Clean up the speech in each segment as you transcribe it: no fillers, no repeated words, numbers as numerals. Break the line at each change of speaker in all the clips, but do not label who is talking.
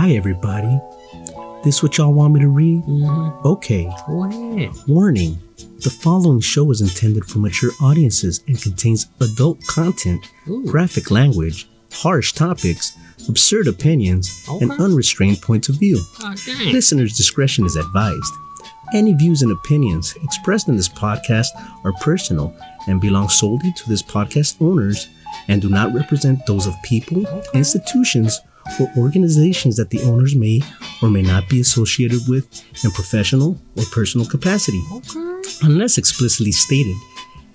Hi, everybody. This what y'all want me to read?
Mm-hmm.
Okay.
Go ahead.
Warning. The following show is intended for mature audiences and contains adult content, graphic language, harsh topics, absurd opinions, and unrestrained points of view. Listeners' discretion is advised. Any views and opinions expressed in this podcast are personal and belong solely to this podcast owners and do not represent those of people, institutions, or organizations that the owners may or may not be associated with in professional or personal capacity. Unless explicitly stated,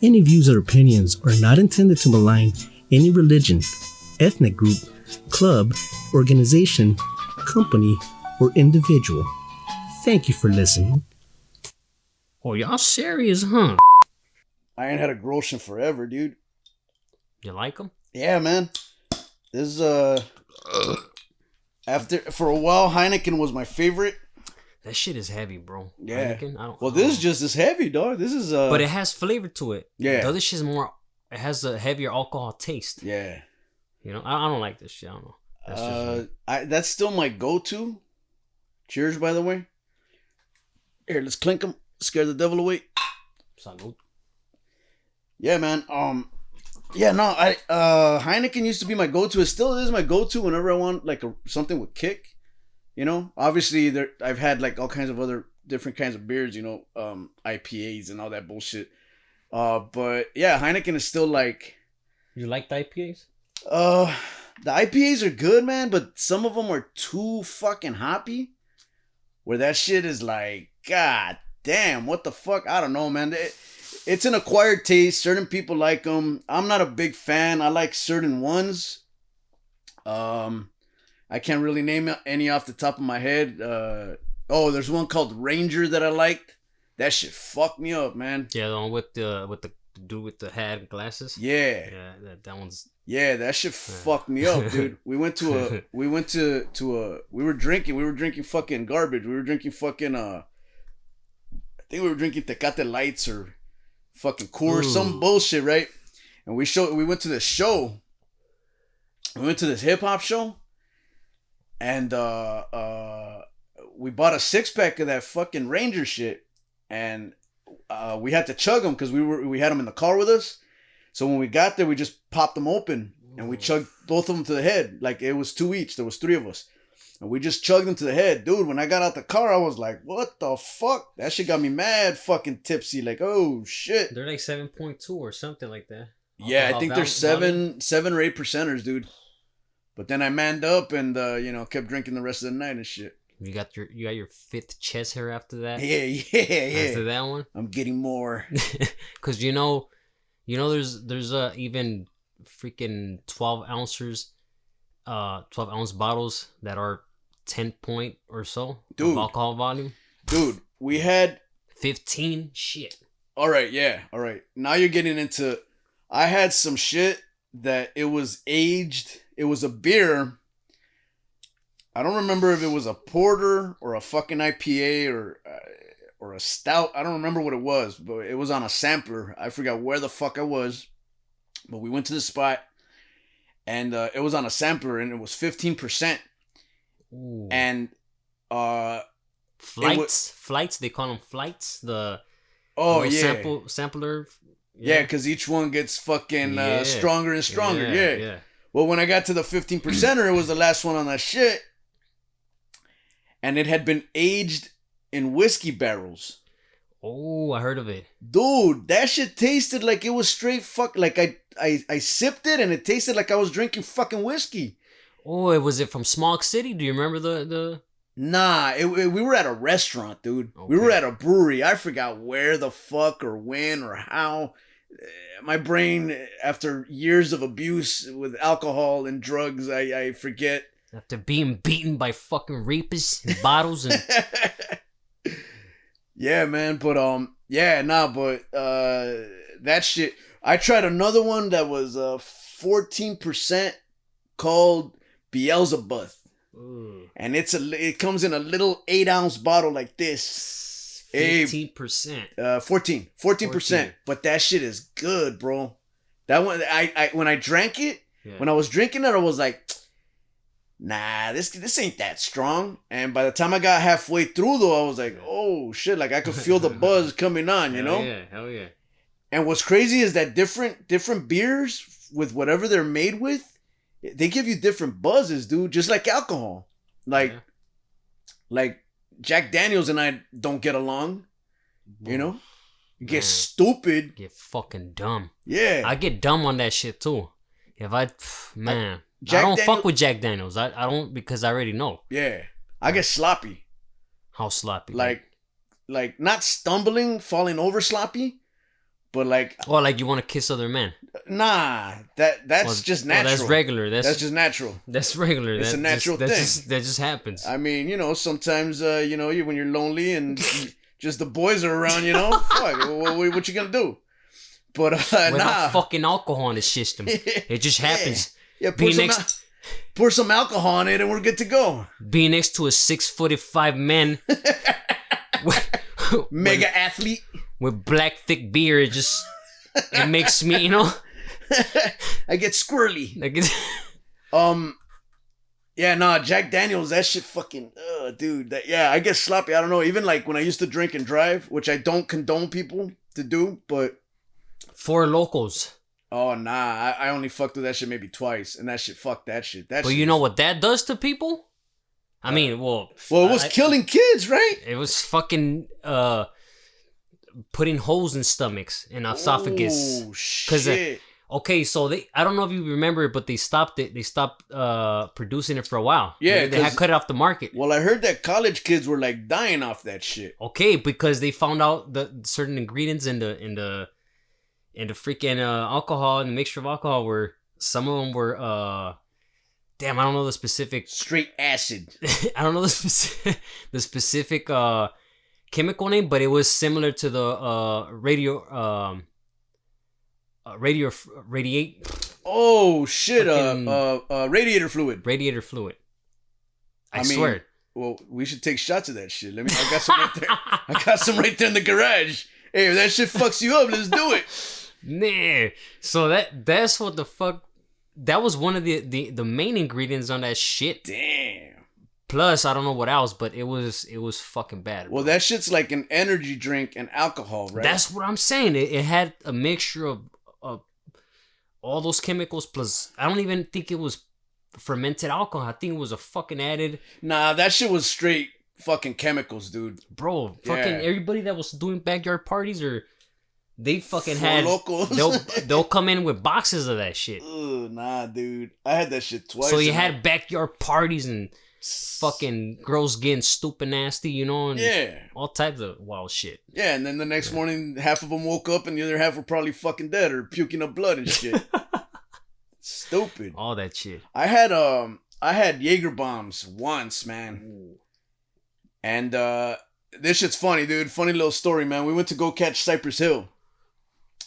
any views or opinions are not intended to malign any religion, ethnic group, club, organization, company, or individual. Thank you for listening.
Oh, y'all serious, huh?
I ain't had a Grosjean forever, dude.
You like them?
Yeah, man. This is after for a while Heineken was my favorite.
That shit is heavy, bro.
Yeah.
Heineken,
this is just as heavy, dog. This is
but it has flavor to it.
Yeah.
The other shit is more. It has a heavier alcohol taste.
Yeah.
You know, I don't like this shit. I don't know.
That's still my go-to. Cheers, by the way. Here, let's clink them. Scare the devil away.
Salud.
Yeah, man. Heineken used to be my go-to. It still is my go-to whenever I want like something with kick. You know, obviously I've had like all kinds of other different kinds of beers. You know, IPAs and all that bullshit. But yeah, Heineken is still like.
You like the IPAs?
The IPAs are good, man, but some of them are too fucking hoppy. Where that shit is like, god damn, what the fuck? I don't know, man. It's an acquired taste. Certain people like them. I'm not a big fan. I like certain ones. I can't really name any off the top of my head. There's one called Ranger that I liked. That shit fucked me up, man.
Yeah, the one with the dude with the hat and glasses.
Yeah.
Yeah, that one's.
Yeah, that shit fucked me up, dude. We were drinking fucking garbage. We were drinking fucking I think we were drinking Tecate Lights or fucking Coors, some bullshit, right? And we went to this show. We went to this hip hop show. And we bought a 6-pack of that fucking Ranger shit. And we had to chug them because we had them in the car with us. So when we got there, we just popped them open and we chugged both of them to the head. Like it was 2 each. There was 3 of us. And we just chugged them to the head. Dude, when I got out the car, I was like, what the fuck? That shit got me mad fucking tipsy. Like, oh shit.
They're like 7.2 or something like that.
Yeah, I think they're 7 or 8 percenters, dude. But then I manned up and kept drinking the rest of the night and shit.
You got your 5th chest hair after that?
Yeah.
After that one?
I'm getting more.
Cause there's even freaking 12 ounce bottles that are 10 point or so of alcohol volume. Dude,
we had
15 shit.
All right. Now you're getting into. I had some shit that it was aged. It was a beer. I don't remember if it was a porter or a fucking IPA or a stout. I don't remember what it was, but it was on a sampler. I forgot where the fuck I was, but we went to the spot, and it was on a sampler, and it was 15%.
Ooh.
And
flights. They call them flights. Sampler.
Yeah, because each one gets fucking stronger and stronger. Yeah. Well, when I got to the 15%er, it was the last one on that shit. And it had been aged in whiskey barrels.
Oh, I heard of it.
Dude, that shit tasted like it was straight fuck. Like I sipped it and it tasted like I was drinking fucking whiskey.
Oh, was it from Smog City? Do you remember the?
Nah, we were at a restaurant, dude. Okay. We were at a brewery. I forgot where the fuck or when or how. My brain, after years of abuse with alcohol and drugs, I forget.
After being beaten by fucking reapers and bottles and.
Yeah, man, but that shit. I tried another one that was 14% called Beelzebub.
Ooh.
And it comes in a little 8-ounce bottle like this.
15%.
14%. But that shit is good, bro. That one, I when I drank it, when I was drinking it, I was like, nah, this ain't that strong. And by the time I got halfway through, though, I was like, oh shit, like I could feel the buzz coming on, you know?
Hell yeah.
And what's crazy is that different beers with whatever they're made with, they give you different buzzes, dude. Just like alcohol, like Jack Daniels and I don't get along, you know. You get stupid,
get fucking dumb.
Yeah,
I get dumb on that shit too. If I don't fuck with Jack Daniels. I don't because I already know.
Yeah, I get sloppy.
How sloppy?
Like not stumbling, falling over sloppy. But like,
or like you want to kiss other men?
Nah, that's just natural.
That's regular. That's
just natural.
That's regular.
It's a natural thing.
That just happens.
I mean, you know, sometimes you know, when you're lonely and just the boys are around, you know, fuck, what you gonna do? But
nah, fucking alcohol in the system. It just happens.
Yeah, pour some alcohol in it and we're good to go.
Being next to a 6'5" man,
mega athlete.
With black thick beard, it makes me, you know.
I get squirrely. Yeah, nah, Jack Daniels, that shit fucking, dude. I get sloppy. I don't know. Even like when I used to drink and drive, which I don't condone people to do, but.
For locals.
Oh nah, I only fucked with that shit maybe twice, and fuck that shit.
But you know what that does to people? I mean, well,
it was killing kids, right?
It was fucking putting holes in stomachs and esophagus.
Oh shit!
Okay, so I don't know if you remember it, but they stopped it. They stopped producing it for a while.
Yeah,
they had cut it off the market.
Well, I heard that college kids were like dying off that shit.
Okay, because they found out the certain ingredients in the freaking alcohol and the mixture of alcohol some of them were damn, I don't know the specific
straight acid.
I don't know the specific chemical name, but it was similar to the radiate.
Oh shit! Radiator fluid.
Radiator fluid. I swear.
Well, we should take shots of that shit. I got some right there. I got some right there in the garage. Hey, if that shit fucks you up, let's do it.
Nah. So that's what the fuck. That was one of the main ingredients on that shit.
Damn.
Plus, I don't know what else, but it was fucking bad.
Well, that shit's like an energy drink and alcohol, right?
That's what I'm saying. It had a mixture of all those chemicals. Plus, I don't even think it was fermented alcohol. I think it was a fucking added.
Nah, that shit was straight fucking chemicals, dude.
Bro, fucking everybody that was doing backyard parties they fucking
locals.
They'll come in with boxes of that shit.
Ugh, nah, dude. I had that shit twice.
So you had backyard parties and fucking girls getting stupid nasty, you know, and all types of wild shit.
Yeah, and then the next morning, half of them woke up and the other half were probably fucking dead or puking up blood and shit. Stupid.
All that shit.
I had Jaeger bombs once, man. Ooh. And this shit's funny, dude. Funny little story, man. We went to go catch Cypress Hill.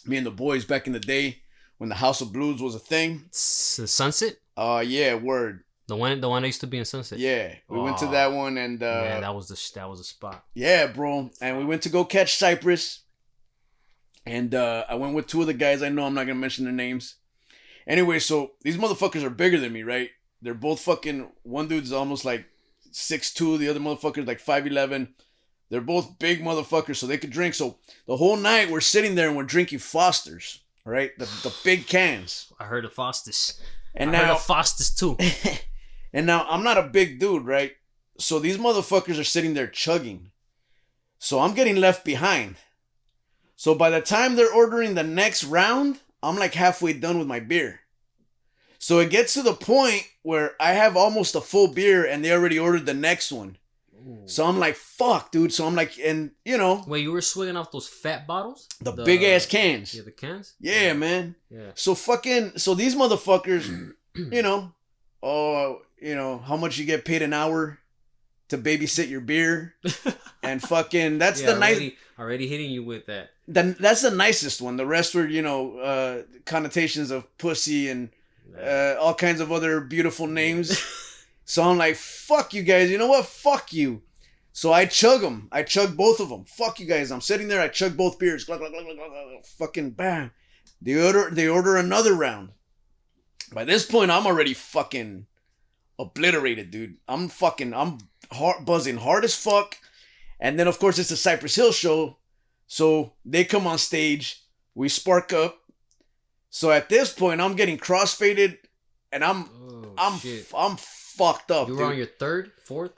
Me and the boys back in the day when the House of Blues was a thing.
Sunset?
Yeah, word.
The one that used to be in Sunset.
Yeah, we went to that one and
yeah, that was the spot.
Yeah, bro. And we went to go catch Cypress. And I went with two of the guys I know. I'm not gonna mention their names. Anyway, so these motherfuckers are bigger than me, right? They're both fucking. One dude's almost like 6'2", the other motherfucker's like 5'11". They're both big motherfuckers, so they could drink. So the whole night we're sitting there and we're drinking Fosters, right? The big cans.
I heard of Fosters.
And
I heard of Fosters too.
And now I'm not a big dude, right? So these motherfuckers are sitting there chugging. So I'm getting left behind. So by the time they're ordering the next round, I'm like halfway done with my beer. So it gets to the point where I have almost a full beer and they already ordered the next one. Ooh. So I'm like, fuck, dude. So I'm like, and you know.
Wait, you were swigging off those fat bottles?
The big ass cans.
Yeah, the cans?
Yeah, man.
Yeah.
So these motherfuckers, you know, how much you get paid an hour to babysit your beer. And fucking, that's the nice.
Already hitting you with that.
That's the nicest one. The rest were, connotations of pussy and all kinds of other beautiful names. So I'm like, fuck you guys. You know what? Fuck you. So I chug them. I chug both of them. Fuck you guys. I'm sitting there. I chug both beers. Glug, glug, glug, glug, glug, glug. Fucking bam. They order another round. By this point, I'm already fucking obliterated, dude. I'm buzzing hard as fuck. And then, of course, it's the Cypress Hill show. So they come on stage. We spark up. So at this point, I'm getting crossfaded. And I'm fucked up,
You
dude.
were on your third, fourth?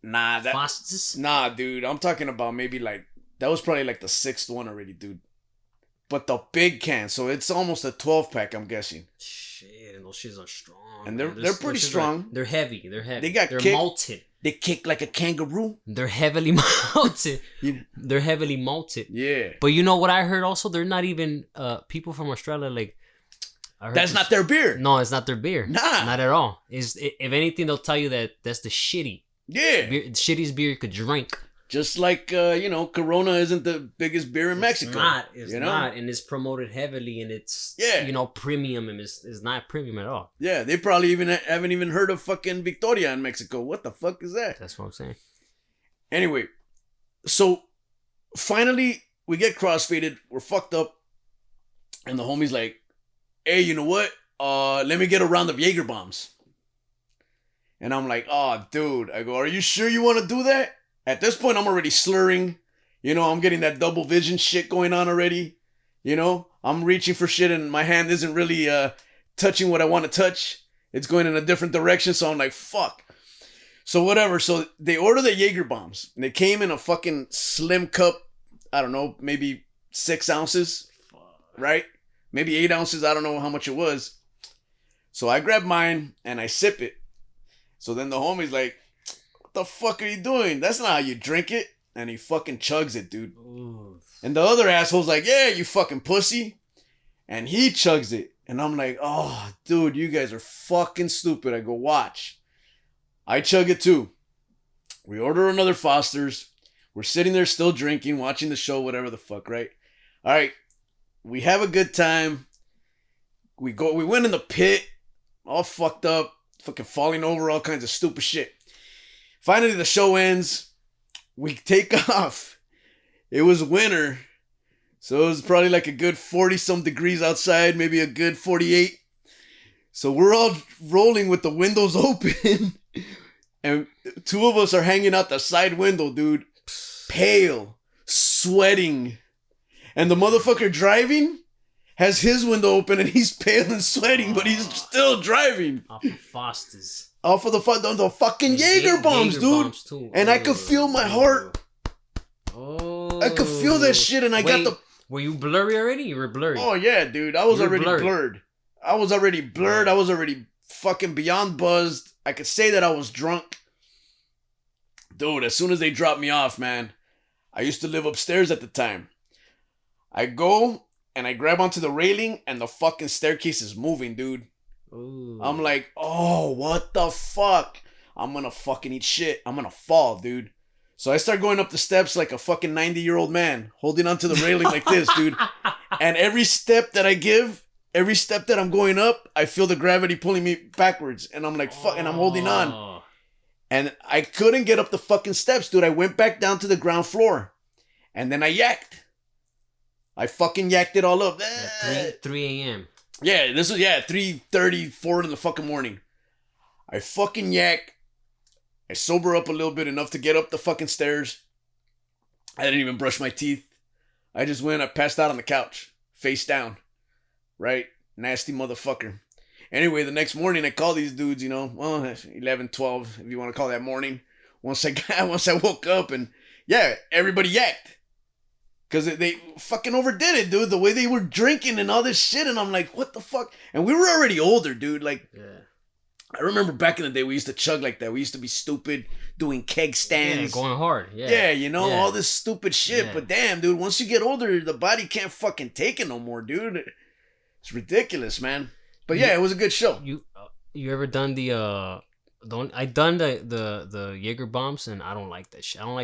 Fastest?
Nah, dude. I'm talking about maybe like... That was probably like the sixth one already, dude. But the big can. So it's almost a 12-pack, I'm guessing.
Shit, and those shits are strong.
And they're pretty strong.
They're heavy. They're
malted. They kick like a kangaroo.
They're heavily malted. They're heavily malted.
Yeah.
But you know what I heard also? They're not even people from Australia like.
That's not their beer.
No, it's not their beer.
Nah.
Not at all. If anything, they'll tell you that that's the shitty.
Yeah.
The shittiest beer you could drink.
Just like, Corona isn't the biggest beer in Mexico.
It's not. And it's promoted heavily and it's, premium and it's not premium at all.
Yeah, they probably haven't even heard of fucking Victoria in Mexico. What the fuck is that?
That's what I'm saying.
Anyway, so finally we get crossfaded. We're fucked up. And the homie's like, hey, you know what? Let me get a round of Jaeger bombs. And I'm like, oh, dude. I go, are you sure you want to do that? At this point, I'm already slurring. I'm getting that double vision shit going on already. I'm reaching for shit and my hand isn't really touching what I want to touch. It's going in a different direction, so I'm like, fuck. So whatever. So they order the Jaeger bombs. And they came in a fucking slim cup. I don't know, maybe 6 ounces. Right? Maybe 8 ounces. I don't know how much it was. So I grab mine and I sip it. So then the homie's like, the fuck are you doing? That's not how you drink it. And he fucking chugs it, dude. Ooh. And the other asshole's like, yeah, you fucking pussy. And he chugs it. And I'm like, oh, dude, you guys are fucking stupid. I go, watch. I chug it too. We order another Foster's. We're sitting there still drinking, watching the show, whatever the fuck, right? All right. We have a good time. We went in the pit, all fucked up, fucking falling over, all kinds of stupid shit. Finally, the show ends. We take off. It was winter. So it was probably like a good 40-some degrees outside. Maybe a good 48. So we're all rolling with the windows open. And 2 of us are hanging out the side window, dude. Pale. Sweating. And the motherfucker driving has his window open and he's pale and sweating. But he's still driving.
Off of Foster's.
Off of the fucking Jaeger bombs, dude. And I could feel my heart.
Oh.
I could feel that shit and I got the...
Were you blurry already? You were blurry.
Oh, yeah, dude. I was already blurred. I was already blurred. I was already fucking beyond buzzed. I could say that I was drunk. Dude, as soon as they dropped me off, man, I used to live upstairs at the time. I go and I grab onto the railing and the fucking staircase is moving, dude. Ooh. I'm like, oh, what the fuck? I'm gonna fucking eat shit. I'm gonna fall, dude. So I start going up the steps like a fucking 90-year-old man, holding onto the railing like this, dude. And every step that I give, every step that I'm going up, I feel the gravity pulling me backwards. And I'm like, fuck, and I'm holding on. And I couldn't get up the fucking steps, dude. I went back down to the ground floor. And then I yacked. I fucking yacked it all up.
3 a.m.
Yeah, this was, 3:30, 4 in the fucking morning. I fucking yak. I sober up a little bit, enough to get up the fucking stairs. I didn't even brush my teeth. I just went, I passed out on the couch. Face down. Right? Nasty motherfucker. Anyway, the next morning I call these dudes, 11, 12, if you want to call that morning. Once I woke up and, everybody yacked. Because they fucking overdid it, dude. The way they were drinking and all this shit. And I'm like, what the fuck? And we were already older, dude. Like, I remember back in the day, we used to chug like that. We used to be stupid, doing keg stands.
Yeah, going hard. Yeah.
All this stupid shit. Yeah. But damn, dude, once you get older, the body can't fucking take it no more, dude. It's ridiculous, man. But it was a good show.
You ever done I done the Jaeger bombs and I don't like that shit. I don't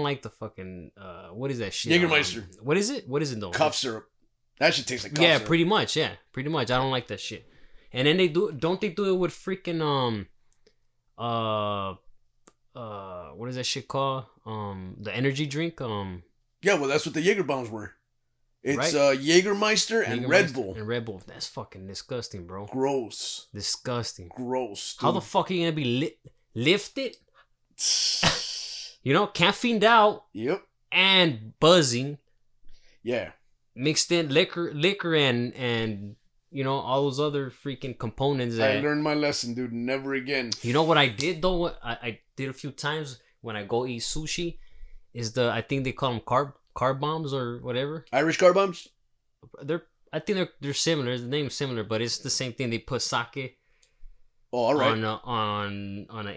like the fucking what is that shit?
Jägermeister.
What is it? What is it though?
Cough syrup. That shit tastes like cough syrup.
Pretty much. Yeah, pretty much. I don't like that shit. And then don't they do it with freaking what is that shit called? The energy drink.
Yeah, well, that's what the Jaeger bombs were. It's
right?
Jägermeister and Red Bull.
And Red Bull. That's fucking disgusting, bro.
Gross.
Disgusting.
Gross. Dude.
How the fuck are you gonna be lifted? You know, caffeined out.
Yep.
And buzzing.
Yeah.
Mixed in liquor and you know, all those other freaking components.
I learned my lesson, dude. Never again.
You know what I did though? What I did a few times when I go eat sushi is I think they call them carb bombs or whatever.
Irish car bombs?
I think they're similar. The name's similar, but it's the same thing. They put sake.
Oh, all right.
On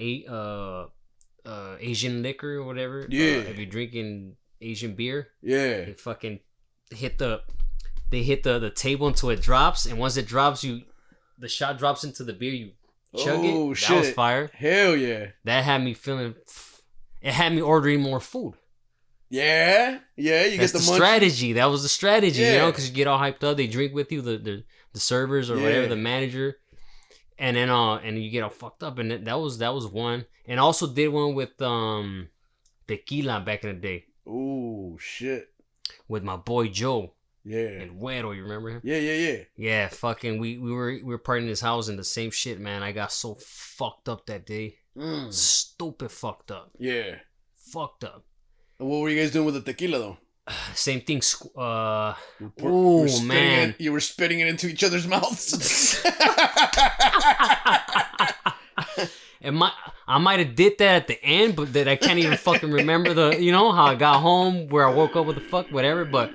Asian liquor or whatever.
Yeah.
If you're drinking Asian beer.
Yeah.
They fucking hit the table until it drops, and once it drops, the shot drops into the beer. You chug it.
Oh shit!
That was fire.
Hell yeah!
That had me feeling. It had me ordering more food.
Yeah. You
That's
get the
strategy. That was the strategy,
yeah.
you know, because you get all hyped up. They drink with you, the servers or whatever, the manager, and then and you get all fucked up. And that was one. And I also did one with tequila back in the day.
Oh shit!
With my boy Joe.
Yeah.
And Güero, you remember him?
Yeah.
Yeah, fucking. We were partying in his house and the same shit, man. I got so fucked up that day. Stupid fucked up.
Yeah.
Fucked up.
What were you guys doing with the tequila though?
Same thing.
Man, you were spitting it into each other's mouths.
And I might have did that at the end, but that I can't even fucking remember you know, how I got home, where I woke up with the fuck, whatever. But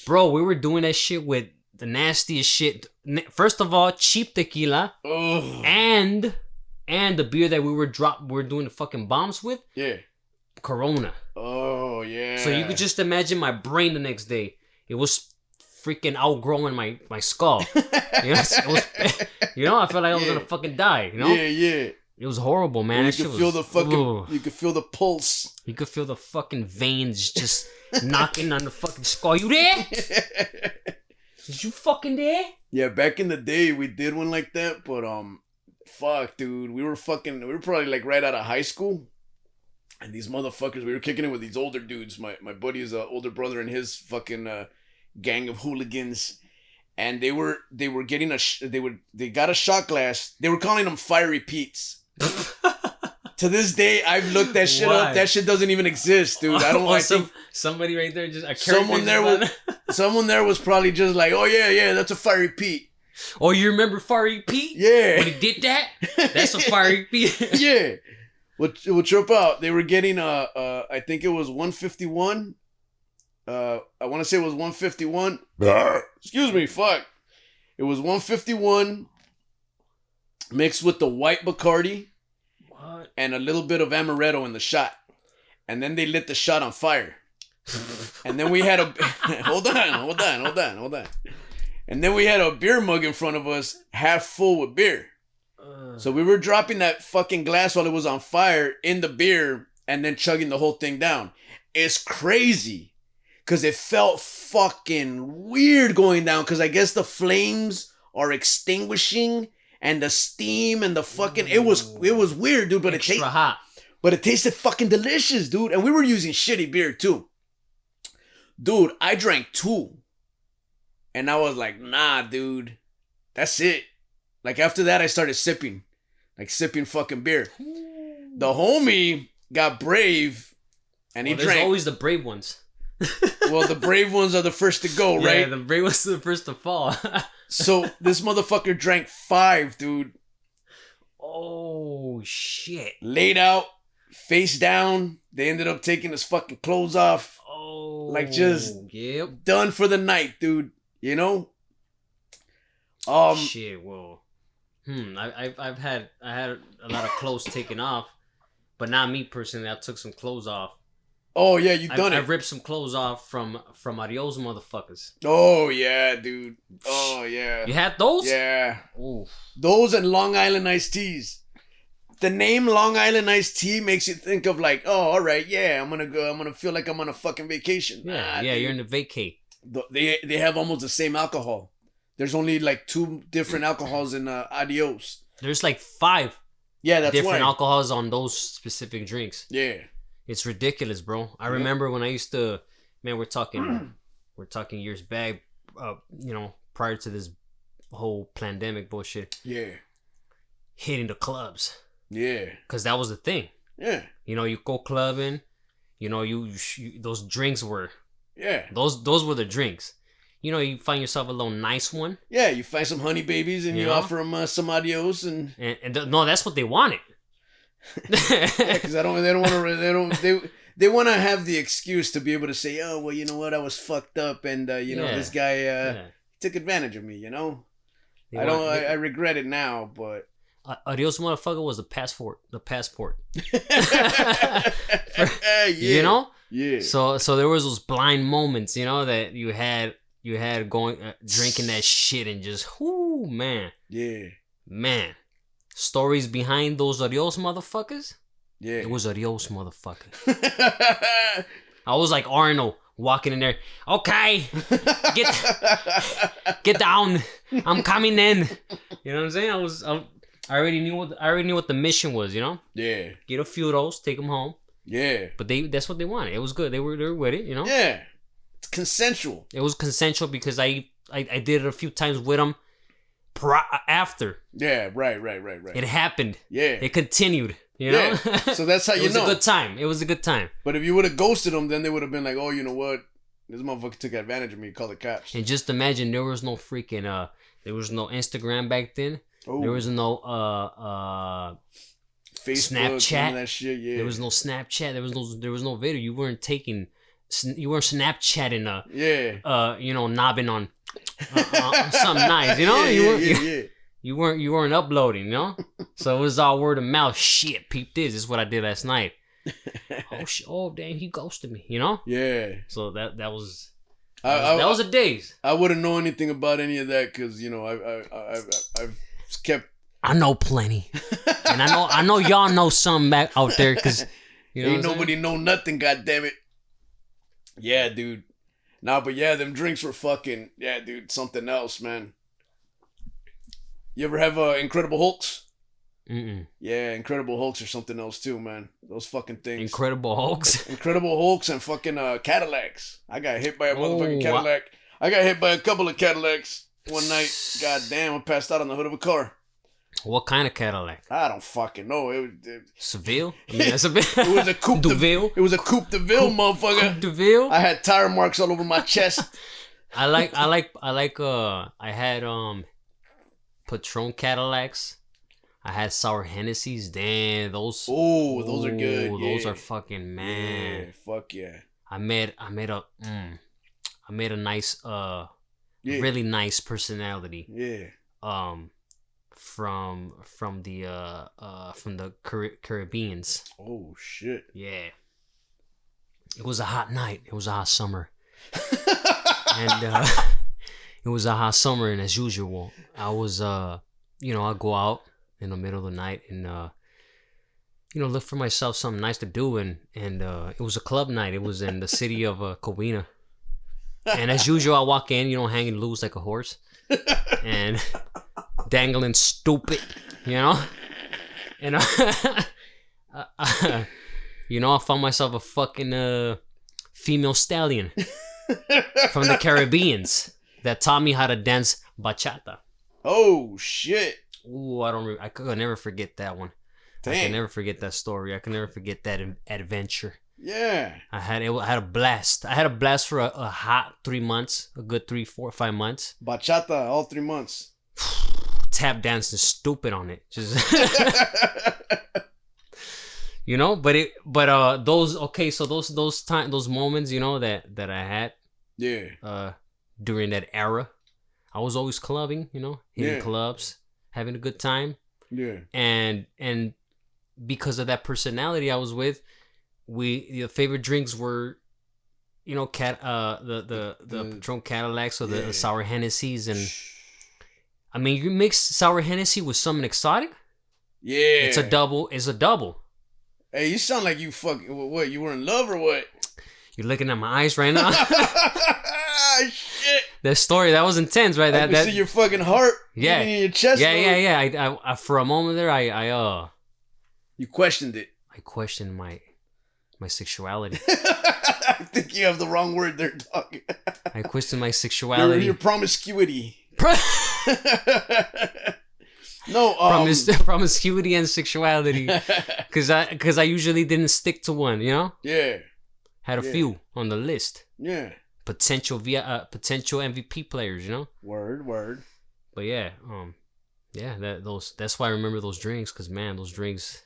bro, we were doing that shit with the nastiest shit. First of all, cheap tequila, and the beer that we were doing the fucking bombs with. Yeah. Corona. Oh yeah. So you could just imagine my brain the next day. It was freaking outgrowing my skull. You know, I felt like I was gonna fucking die. You know. Yeah. It was horrible, man.
You could feel the fucking. You could feel the pulse.
You could feel the fucking veins just knocking on the fucking skull. You there? Is you fucking there?
Yeah, back in the day we did one like that, but fuck, dude, we were probably like right out of high school, and these motherfuckers, we were kicking it with these older dudes. My buddy's older brother and his fucking gang of hooligans, and they getting they got a shot glass. They were calling them Fiery Pete's. To this day, I've looked that shit up. That shit doesn't even exist, dude. I don't. I think
somebody right there just
someone there was probably just like, oh yeah, that's a Fiery Pete.
Oh, you remember Fiery Pete?
Yeah.
When he did that, that's a Fiery Pete.
Yeah. We'll trip out. They were getting I think it was 151. I want to say it was 151. Excuse me, fuck. It was 151 mixed with the white Bacardi. What? And a little bit of amaretto in the shot. And then they lit the shot on fire. And then we had a hold on. And then we had a beer mug in front of us, half full with beer. So we were dropping that fucking glass while it was on fire in the beer and then chugging the whole thing down. It's crazy. Because it felt fucking weird going down. Because I guess the flames are extinguishing and the steam and the fucking... It was weird, dude. But
extra hot.
But it tasted fucking delicious, dude. And we were using shitty beer, too. Dude, I drank 2. And I was like, nah, dude. That's it. Like, after that, I started sipping. Like, sipping fucking beer. The homie got brave. And he drank...
There's always the brave ones.
Well, the brave ones are the first to go, right?
Yeah, the brave ones are the first to fall.
So, this motherfucker drank 5, dude.
Oh, shit.
Laid out, face down. They ended up taking his fucking clothes off.
Oh.
Like, just done for the night, dude. You know?
Shit, well. I had a lot of clothes taken off. But not me personally. I took some clothes off.
Oh, yeah, you done it.
I ripped some clothes off from Adios motherfuckers.
Oh, yeah, dude. Oh, yeah.
You had those?
Yeah.
Ooh.
Those and Long Island iced teas. The name Long Island iced tea makes you think of like, oh, all right, yeah, I'm gonna feel like I'm on a fucking vacation.
Yeah, you're in the vacay.
They have almost the same alcohol. There's only like 2 different alcohols in Adios.
There's like 5
different
alcohols on those specific drinks.
Yeah.
It's ridiculous, bro. I remember when I used to, man, we're talking we're talking years back, prior to this whole pandemic bullshit.
Yeah.
Hitting the clubs.
Yeah.
Because that was the thing.
Yeah.
You go clubbing. You those drinks were.
Yeah.
Those were the drinks. You find yourself a little nice one.
Yeah, you find some honey babies and you offer them some adios and
no, that's what they wanted.
Because they want to have the excuse to be able to say, oh well, you know what, I was fucked up and this guy took advantage of me. I regret it now, but
adios motherfucker was the passport.
Yeah.
Yeah. So there was those blind moments, that you had going drinking that shit and just man.
Yeah.
Man. Stories behind those adios motherfuckers?
Yeah.
It was adios motherfucker. I was like Arnold walking in there. Okay. Get down. I'm coming in. You know what I'm saying? I already knew what the mission was,
Yeah.
Get a few of those, take them home.
Yeah.
But that's what they wanted. It was good. They were with it,
Yeah. It's consensual.
It was consensual because I did it a few times with them after.
Yeah, right.
It happened.
Yeah.
It continued,
Yeah. So that's how
It was a good time. It was a good time.
But if you would have ghosted them, then they would have been like, oh, you know what? This motherfucker took advantage of me. Call the cops.
And just imagine there was no freaking there was no Instagram back then.
Oh.
There was no
Facebook,
Snapchat.
That shit, yeah.
There was no Snapchat. There was no video. You weren't Snapchatting knobbing on something nice, you weren't uploading, So it was all word of mouth. Shit, peep this is what I did last night. Oh damn, he ghosted me,
Yeah.
So that was a daze.
I wouldn't know anything about any of that because I've kept.
I know plenty, and I know y'all know some back out there because
ain't nobody know nothing. God damn it. Yeah, dude. Nah, but yeah, them drinks were fucking dude, something else, man. You ever have Incredible Hulks?
Mm-mm.
Yeah, Incredible Hulks are something else too, man. Those fucking things.
Incredible Hulks.
Incredible Hulks and fucking Cadillacs. I got hit by a motherfucking Cadillac. I got hit by a couple of Cadillacs one night. God damn, I passed out on the hood of a car.
What kind of Cadillac?
I don't fucking know. It
Seville? I mean, that's a bit.
It was a Coupe
DeVille.
It was a Coupe DeVille, motherfucker.
Coupe DeVille.
I had tire marks all over my chest.
I had Patron Cadillacs. I had sour Hennessy's. Damn, those.
Oh, those are good.
Those are fucking, man.
Yeah, fuck yeah.
I made a nice really nice personality.
Yeah.
From the Caribbeans.
Oh shit.
Yeah. It was a hot night. It was a hot summer. And it was a hot summer, and as usual, I was I go out in the middle of the night and look for myself something nice to do, and it was a club night. It was in the city of Covina. And as usual, I walk in, hanging loose like a horse. And dangling stupid, and I found myself a fucking female stallion from the Caribbeans that taught me how to dance bachata.
Oh shit!
Ooh, I could never forget that one. Dang. I can never forget that story. I can never forget that adventure.
Yeah.
I had a blast. I had a blast for a hot 3 months, a good 3, 4, 5 months.
Bachata all 3 months.
Tap dancing stupid on it, just those moments, that I had, during that era, I was always clubbing, hitting clubs, having a good time, and because of that personality I was with, the favorite drinks were, the Patron Cadillacs or the sour Hennessy's and. I mean, you mix sour Hennessy with something exotic.
Yeah,
it's a double.
Hey, you sound like you fucking what? You were in love or what?
You're looking at my eyes right now.
Shit.
That story that was intense, right?
I can see your fucking heart.
Yeah,
in your chest.
Yeah. I for a moment there, I
You questioned it.
I questioned my my sexuality.
I think you have the wrong word there, dog.
I questioned my sexuality.
Your promiscuity. No,
promiscuity and sexuality, because I usually didn't stick to one, you know.
Yeah.
Had a few on the list.
Yeah.
Potential MVP players, you know.
Word.
But yeah, that's why I remember those drinks, because man, those drinks,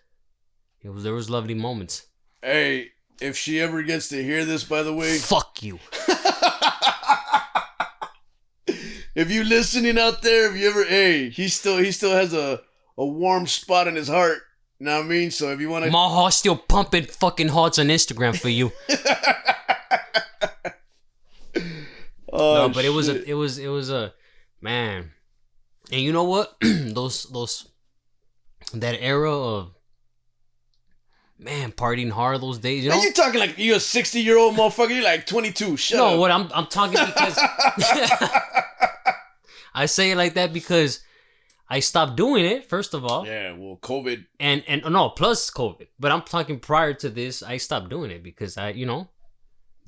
there was lovely moments.
Hey, if she ever gets to hear this, by the way,
fuck you.
If you listening out there, if you ever, he still has a warm spot in his heart. You know what I mean? So if you want to,
my heart's still pumping fucking hearts on Instagram for you.
Oh,
no, but shit. it was a man, and you know what? those that era of man partying hard those days. You know,
you talking like you a 60-year-old motherfucker? You're like 22. Shut up.
No, what I'm talking because I say it like that because I stopped doing it. First of all,
yeah, well, COVID
and no, plus COVID. But I'm talking prior to this, I stopped doing it because I,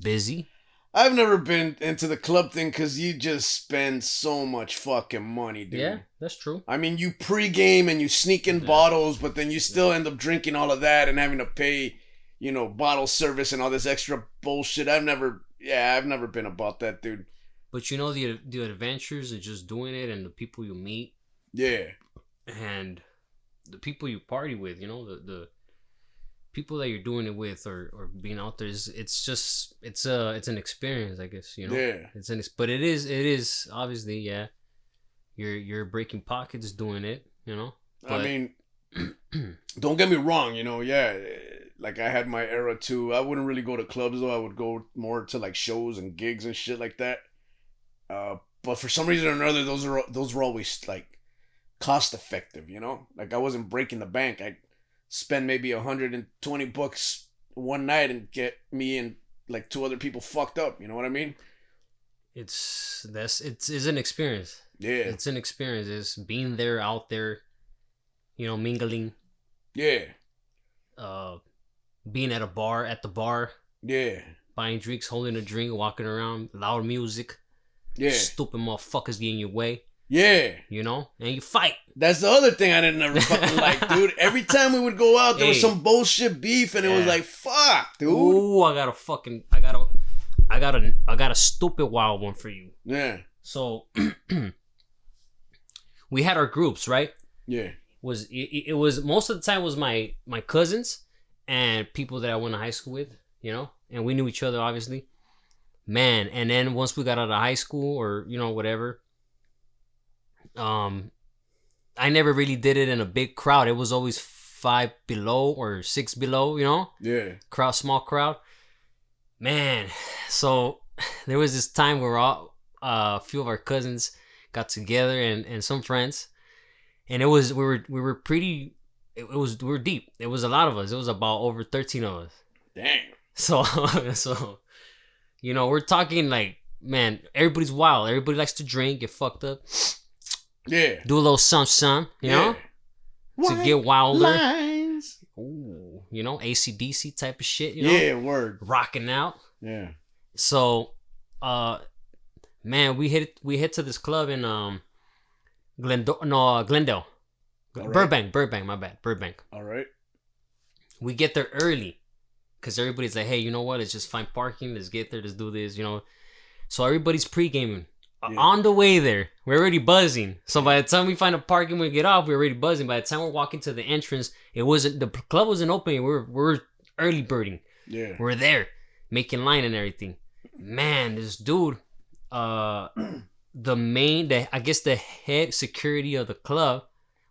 busy.
I've never been into the club thing because you just spend so much fucking money, dude.
Yeah, that's true.
I mean, you pregame and you sneak in bottles, but then you still end up drinking all of that and having to pay, bottle service and all this extra bullshit. I've never been about that, dude.
But the adventures of just doing it and the people you meet.
Yeah.
And the people you party with, the people that you're doing it with or being out there, it's an experience, I guess,
Yeah.
But it is obviously, yeah. You're breaking pockets doing it, But,
I mean, don't get me wrong, yeah. Like I had my era too. I wouldn't really go to clubs though. I would go more to like shows and gigs and shit like that. But for some reason or another, those were always like cost effective, Like I wasn't breaking the bank. I spend maybe $120 one night and get me and like two other people fucked up. You know what I mean?
It's an experience.
Yeah,
it's an experience. It's being there, out there, mingling.
Yeah.
Being at the bar.
Yeah.
Buying drinks, holding a drink, walking around, loud music.
Yeah.
Stupid motherfuckers get in your way.
Yeah.
And you fight.
That's the other thing I didn't ever fucking like, dude. Every time we would go out, there was some bullshit beef, and it was like, fuck, dude.
Ooh, I got a stupid wild one for you.
Yeah.
So, we had our groups, right?
Yeah.
It was most of the time was my cousins and people that I went to high school with, and we knew each other, obviously. Man, and then once we got out of high school or, whatever, I never really did it in a big crowd. It was always 5 below or 6 below,
Yeah.
Small crowd. Man, so there was this time where a few of our cousins got together and some friends, and we were deep. It was a lot of us. It was about over 13 of us.
Damn.
So we're talking like, man, everybody's wild. Everybody likes to drink, get fucked up.
Yeah.
Do a little some, you know? To get wilder.
Lines.
Ooh, AC/DC type of shit,
Yeah, word.
Rocking out.
Yeah.
So, man, we hit to this club in Glendale. Right. Burbank, my bad. Burbank.
All right.
We get there early because everybody's like, hey, you know what? Let's just find parking. Let's get there. Let's do this, So everybody's pre-gaming. Yeah. On the way there, we're already buzzing. So by the time we find a parking, we get off, we're already buzzing. By the time we're walking to the entrance, the club wasn't open. We're early birding.
Yeah.
We're there, making line and everything. Man, this dude, I guess the head security of the club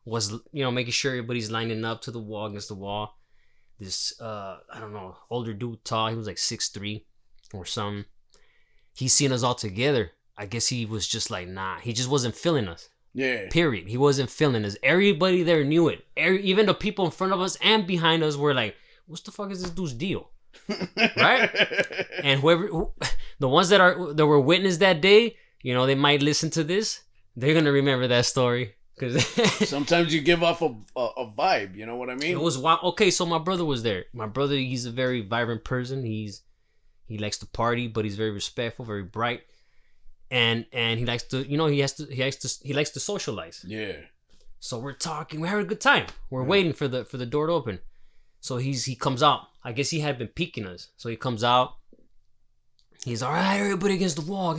was, making sure everybody's lining up to the wall, against the wall. This, I don't know, older dude, tall. He was like 6'3" or something. He seen us all together. I guess he was just like, nah. He just wasn't feeling us.
Yeah.
Period. He wasn't feeling us. Everybody there knew it. Even the people in front of us and behind us were like, what the fuck is this dude's deal? Right? And the ones that were witness that day, they might listen to this. They're going to remember that story. Cause
sometimes you give off a vibe. You know what I mean?
it was wild. Okay, so my brother was there. My brother, he's a very vibrant person. He likes to party, but he's very respectful, very bright, and he likes to, he likes to socialize.
Yeah.
So we're talking, we're having a good time. We're waiting for the door to open. So he comes out. I guess he had been peeking us. So he comes out. He's all right, everybody against the wall.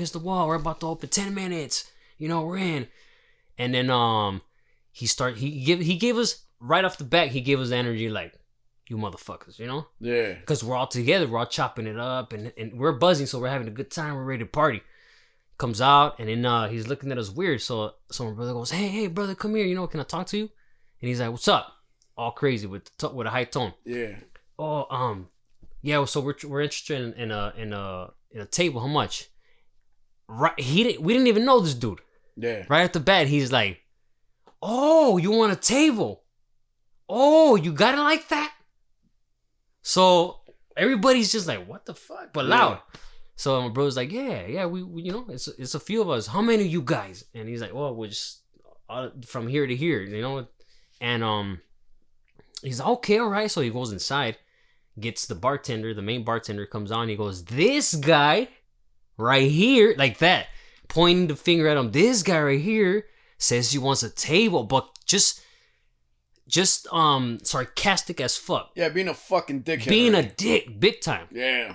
We're about to open 10 minutes. We're in. And then he gave us right off the bat, he gave us energy like, you motherfuckers,
Yeah.
Because we're all together, we're all chopping it up and we're buzzing, so we're having a good time, we're ready to party. Comes out and then he's looking at us weird. So my brother goes, hey brother, come here, can I talk to you? And he's like, what's up? All crazy with a high tone.
Yeah.
Oh, yeah, so we're interested in a table. How much? Right, we didn't even know this dude.
Yeah.
Right at the bat, he's like, oh, you want a table? Oh, you got it like that? So everybody's just like, what the fuck? But loud. So my brother's like, yeah, we it's a few of us. How many of you guys? And he's like, well, we're just from here to here, And he's like, okay, all right. So he goes inside, gets the main bartender comes on. He goes, this guy right here, like that, pointing the finger at him. This guy right here says he wants a table, but just sarcastic as fuck.
Yeah, being a fucking dickhead.
Being a dick, big time.
Yeah.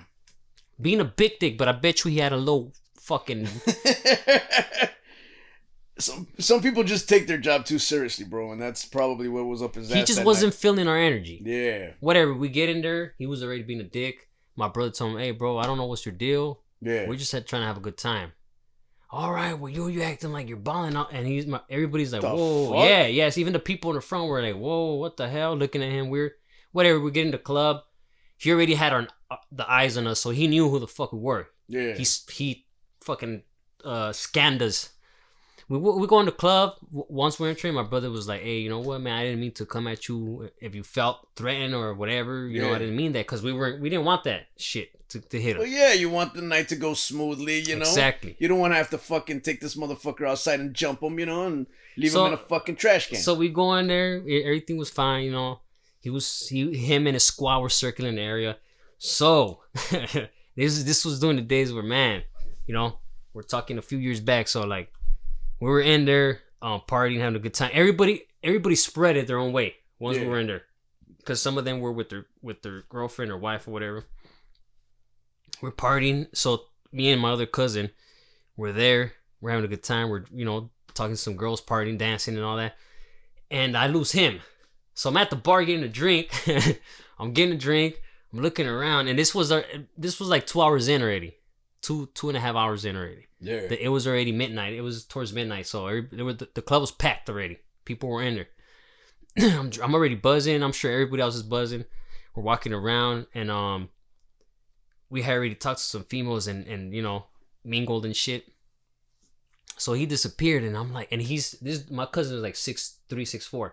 Being a big dick, but I bet you he had a little fucking...
Some people just take their job too seriously, bro, and that's probably what was up his ass.
He just wasn't feeling our energy.
Yeah.
Whatever, we get in there, he was already being a dick. My brother told him, hey, bro, I don't know what's your deal.
Yeah.
We're just trying to have a good time. All right, well, you acting like you're balling out. And everybody's like, whoa. Fuck? Yeah, yes. Even the people in the front were like, whoa, what the hell? Looking at him weird. Whatever, we get in the club. He already had the eyes on us, so he knew who the fuck we were.
Yeah.
He fucking scanned us. We go in the club. Once we're entering, my brother was like, hey, you know what, man? I didn't mean to come at you if you felt threatened or whatever. You know, I didn't mean that because we didn't want that shit to hit him.
Well, yeah, you want the night to go smoothly,
Exactly.
You don't want to have to fucking take this motherfucker outside and jump him, and leave him in a fucking trash can.
So we go in there. Everything was fine, Him and his squad were circling the area. So this was during the days where, man, we're talking a few years back. So like, we were in there partying, having a good time. Everybody spread it their own way once we were in there, because some of them were with their girlfriend or wife or whatever. We're partying. So me and my other cousin were there. We're having a good time. We're talking to some girls, partying, dancing, and all that. And I lose him. So I'm at the bar getting a drink. I'm getting a drink. I'm looking around, and this was like 2 hours in already, 2.5 hours in already.
Yeah.
It was already midnight. It was towards midnight, so the club was packed already. People were in there. I'm already buzzing. I'm sure everybody else is buzzing. We're walking around, and we had already talked to some females and mingled and shit. So he disappeared, and I'm like, and my cousin was like 6'3", 6'4".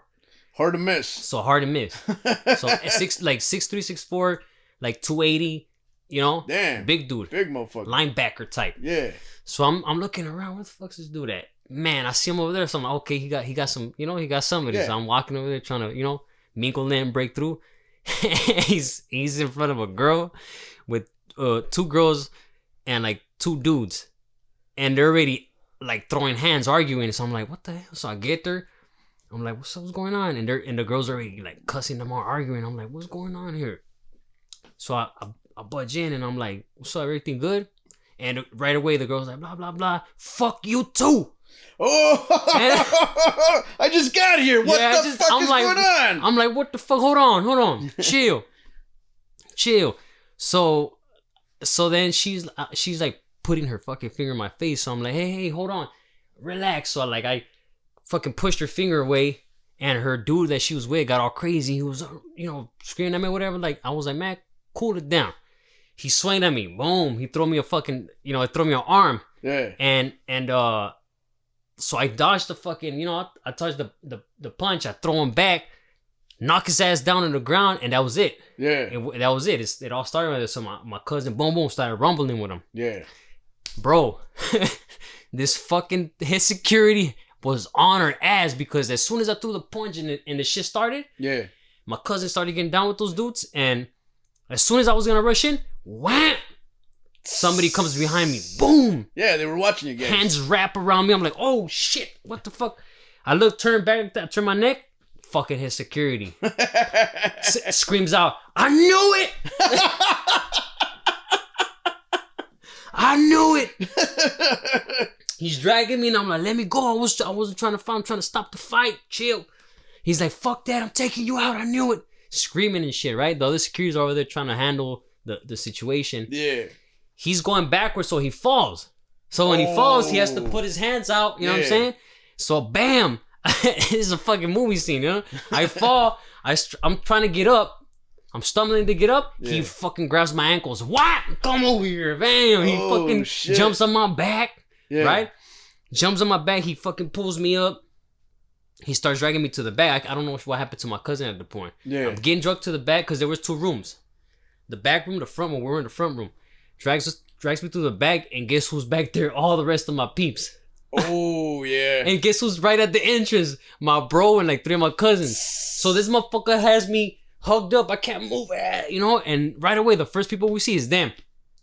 Hard to miss.
So hard to miss. So 6'3", 6'4", like 280.
Damn,
big dude,
big motherfucker,
linebacker type.
Yeah.
So I'm looking around. Where the fuck's this dude at? Man, I see him over there. So I'm like, okay, he got some, he got somebody. So I'm walking over there trying to, mingle in, break through. he's in front of a girl with 2 girls and like 2 dudes, and they're already like throwing hands, arguing. So I'm like, what the hell? So I get there. I'm like, what's going on? And the girls are already like cussing them out, arguing. I'm like, what's going on here? So I budge in and I'm like, what's up? Everything good? And right away the girl's like, blah blah blah. Fuck you too.
Oh, I just got here. What the fuck is going on?
I'm like, what the fuck? Hold on. Chill. So then she's like putting her fucking finger in my face. So I'm like, hey, hold on, relax. So I fucking pushed her finger away, and her dude that she was with got all crazy. He was, screaming at me, whatever. Like, I was like, man, cool it down. He swung at me, boom. He threw me a fucking, threw me an arm.
Yeah.
And so I dodged the fucking, I touched the punch. I throw him back, knock his ass down on the ground, and that was it.
Yeah.
That was it. It all started with this. So my cousin, boom, started rumbling with him.
Yeah.
Bro, his security was on her ass because as soon as I threw the punch and the shit started, my cousin started getting down with those dudes, and as soon as I was gonna rush in, wham! Somebody comes behind me, boom!
Yeah, they were watching you guys. Hands
wrap around me. I'm like, oh shit, what the fuck? I look, turn back, turn my neck, fucking his security. Screams out, I knew it! I knew it! He's dragging me and I'm like, let me go. I wasn't trying to fight. I'm trying to stop the fight. Chill. He's like, fuck that. I'm taking you out. I knew it. Screaming and shit, right? The other security's over there trying to handle the situation.
Yeah.
He's going backwards, so he falls. So when he falls, he has to put his hands out. You know what I'm saying? So bam. This is a fucking movie scene, you know? I fall. I'm trying to get up. I'm stumbling to get up. He fucking grabs my ankles. What? Come over here. Bam. He fucking jumps on my back. Right? Jumps on my back. He fucking pulls me up. He starts dragging me to the back. I don't know what happened to my cousin at the point. I'm getting drugged to the back because there was 2 rooms. The back room, the front room. We're in the front room. Drags me through the back, and guess who's back there? All the rest of my peeps.
Oh, yeah.
And guess who's right at the entrance? My bro and like 3 of my cousins. So this motherfucker has me hugged up. I can't move, you know? And right away, the first people we see is them.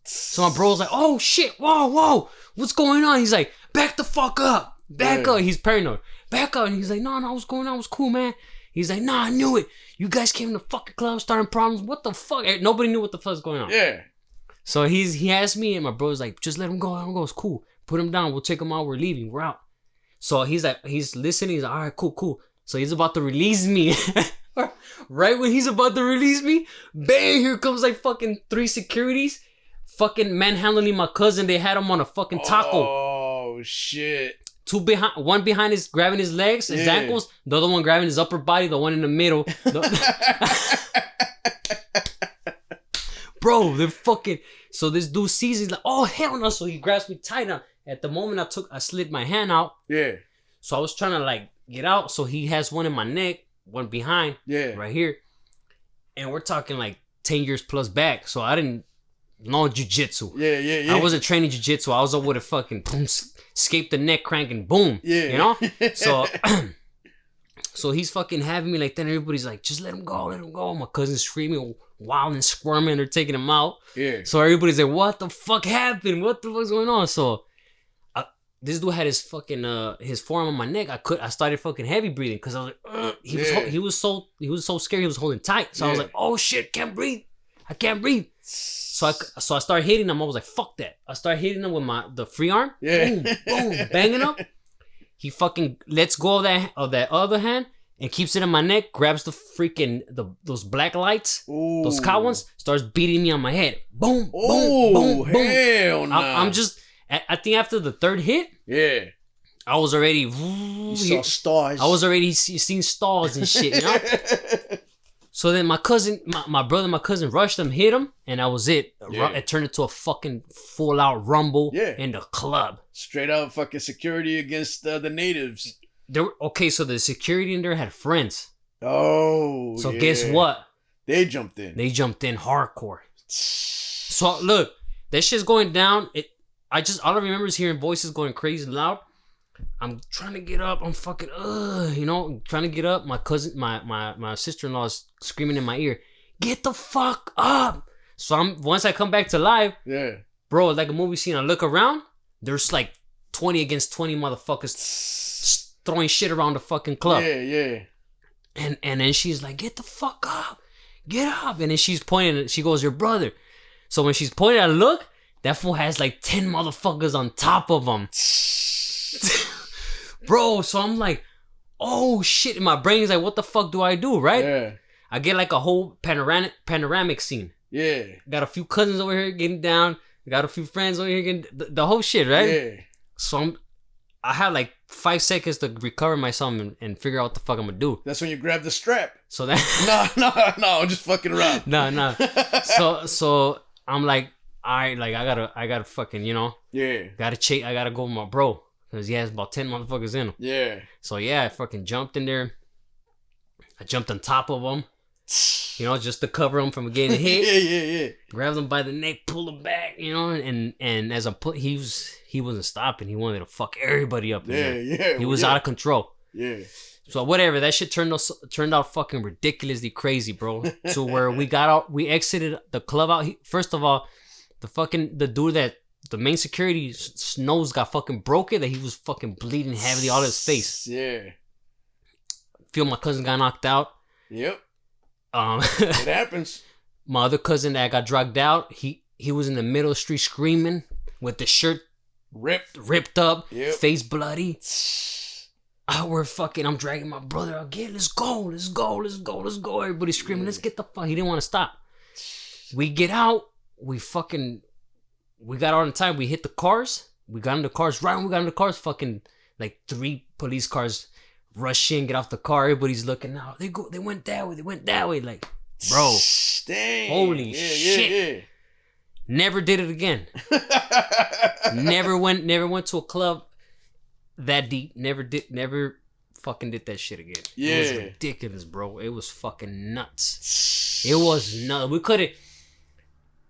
So my bro's like, oh, shit. Whoa. What's going on? He's like, back the fuck up. Back up. He's paranoid. Back up. And he's like, no, what's going on? It was cool, man. He's like, nah, I knew it. You guys came to the fucking club starting problems. What the fuck? Nobody knew what the fuck's going on.
Yeah.
So he asked me, and my bro's like, just let him go. Let him go. It's cool. Put him down. We'll take him out. We're leaving. We're out. So he's like, he's listening. He's like, all right, cool. So he's about to release me. Right when he's about to release me, bang, here comes like fucking 3 securities. Fucking manhandling my cousin. They had him on a fucking taco.
Oh, shit.
2 behind, one behind his, grabbing his legs, his ankles. The other one grabbing his upper body. The one in the middle. Bro, they're fucking. So this dude sees, he's like, oh, hell no. So he grabs me tight now. At the moment I slid my hand out.
Yeah.
So I was trying to like get out. So he has one in my neck, one behind. Yeah. Right here. And we're talking like 10 years plus back. So I didn't know jiu-jitsu. Yeah. I wasn't training jiu-jitsu. I was over to fucking boom, escape the neck crank and boom. Yeah. You know? So so he's fucking having me like that. And everybody's like, just let him go. My cousin's screaming, wild and squirming. They're taking him out. Yeah. So everybody's like, what the fuck happened? What the fuck's going on? So this dude had his fucking his forearm on my neck. I started fucking heavy breathing because I was like, he was so scared. He was holding tight. So I was like, oh shit, can't breathe. I can't breathe. So I started hitting him. I was like, fuck that. I started hitting him with the free arm. Yeah. Boom, banging up. He fucking lets go of that other hand and keeps it in my neck. Grabs the freaking those black lights, those cow ones. Starts beating me on my head. Boom, boom, boom.
Hell no.
I'm just. I think after the 3rd hit, I was already.
You saw stars.
I was already seeing stars and shit, you know. So then my cousin, my brother, my cousin rushed him, hit him, and that was it. It turned into a fucking full out rumble in the club.
Straight out fucking security against the natives.
So the security in there had friends.
Oh,
so guess what?
They jumped in.
They jumped in hardcore. So look, that shit's going down. All I remember is hearing voices going crazy loud. I'm trying to get up. I'm fucking, trying to get up. My cousin, my sister-in-law is screaming in my ear, get the fuck up. So once I come back to life, bro, like a movie scene, I look around, there's like 20 against 20 motherfuckers throwing shit around the fucking club. Yeah. And then she's like, get the fuck up. Get up. And then she's pointing, she goes, your brother. So when she's pointing, I look, that fool has like 10 motherfuckers on top of him. Bro, so I'm like, oh shit. And my brain is like, what the fuck do I do, right? Yeah. I get like a whole panoramic scene. Yeah. Got a few cousins over here getting down. Got a few friends over here getting the whole shit, right? Yeah. So I had like 5 seconds to recover myself and figure out what the fuck I'm gonna do.
That's when you grab the strap.
So that
No, I'm just fucking around.
No. So I'm like, I gotta fucking, gotta chase. I gotta go with my bro because he has about 10 motherfuckers in him. Yeah. So I fucking jumped in there. I jumped on top of him. You know, just to cover him from getting hit.
Yeah.
Grabbed him by the neck, pulled him back, you know, and as he wasn't stopping. He wanted to fuck everybody up.
Yeah.
He was out of control.
Yeah.
So whatever, that shit turned out fucking ridiculously crazy, bro. To where we exited the club out. First of all, the dude that the main security's nose got fucking broken, that he was fucking bleeding heavily all his face.
Yeah.
Feel my cousin got knocked out.
Yep. It happens.
My other cousin that got dragged out, he was in the middle of the street screaming with the shirt ripped up, face bloody. I'm dragging my brother again. Let's go. Everybody's screaming, let's get the fuck. He didn't want to stop. We get out. We got out on time. We hit the cars. We got in the cars. Right when we got in the cars, fucking like 3 police cars rush in, get off the car. Everybody's looking out. They went that way. Like, bro.
Dang.
Holy shit. Yeah. Never did it again. Never went to a club that deep. Never fucking did that shit again.
Yeah.
It was ridiculous, bro. It was fucking nuts. It was nuts. We could have,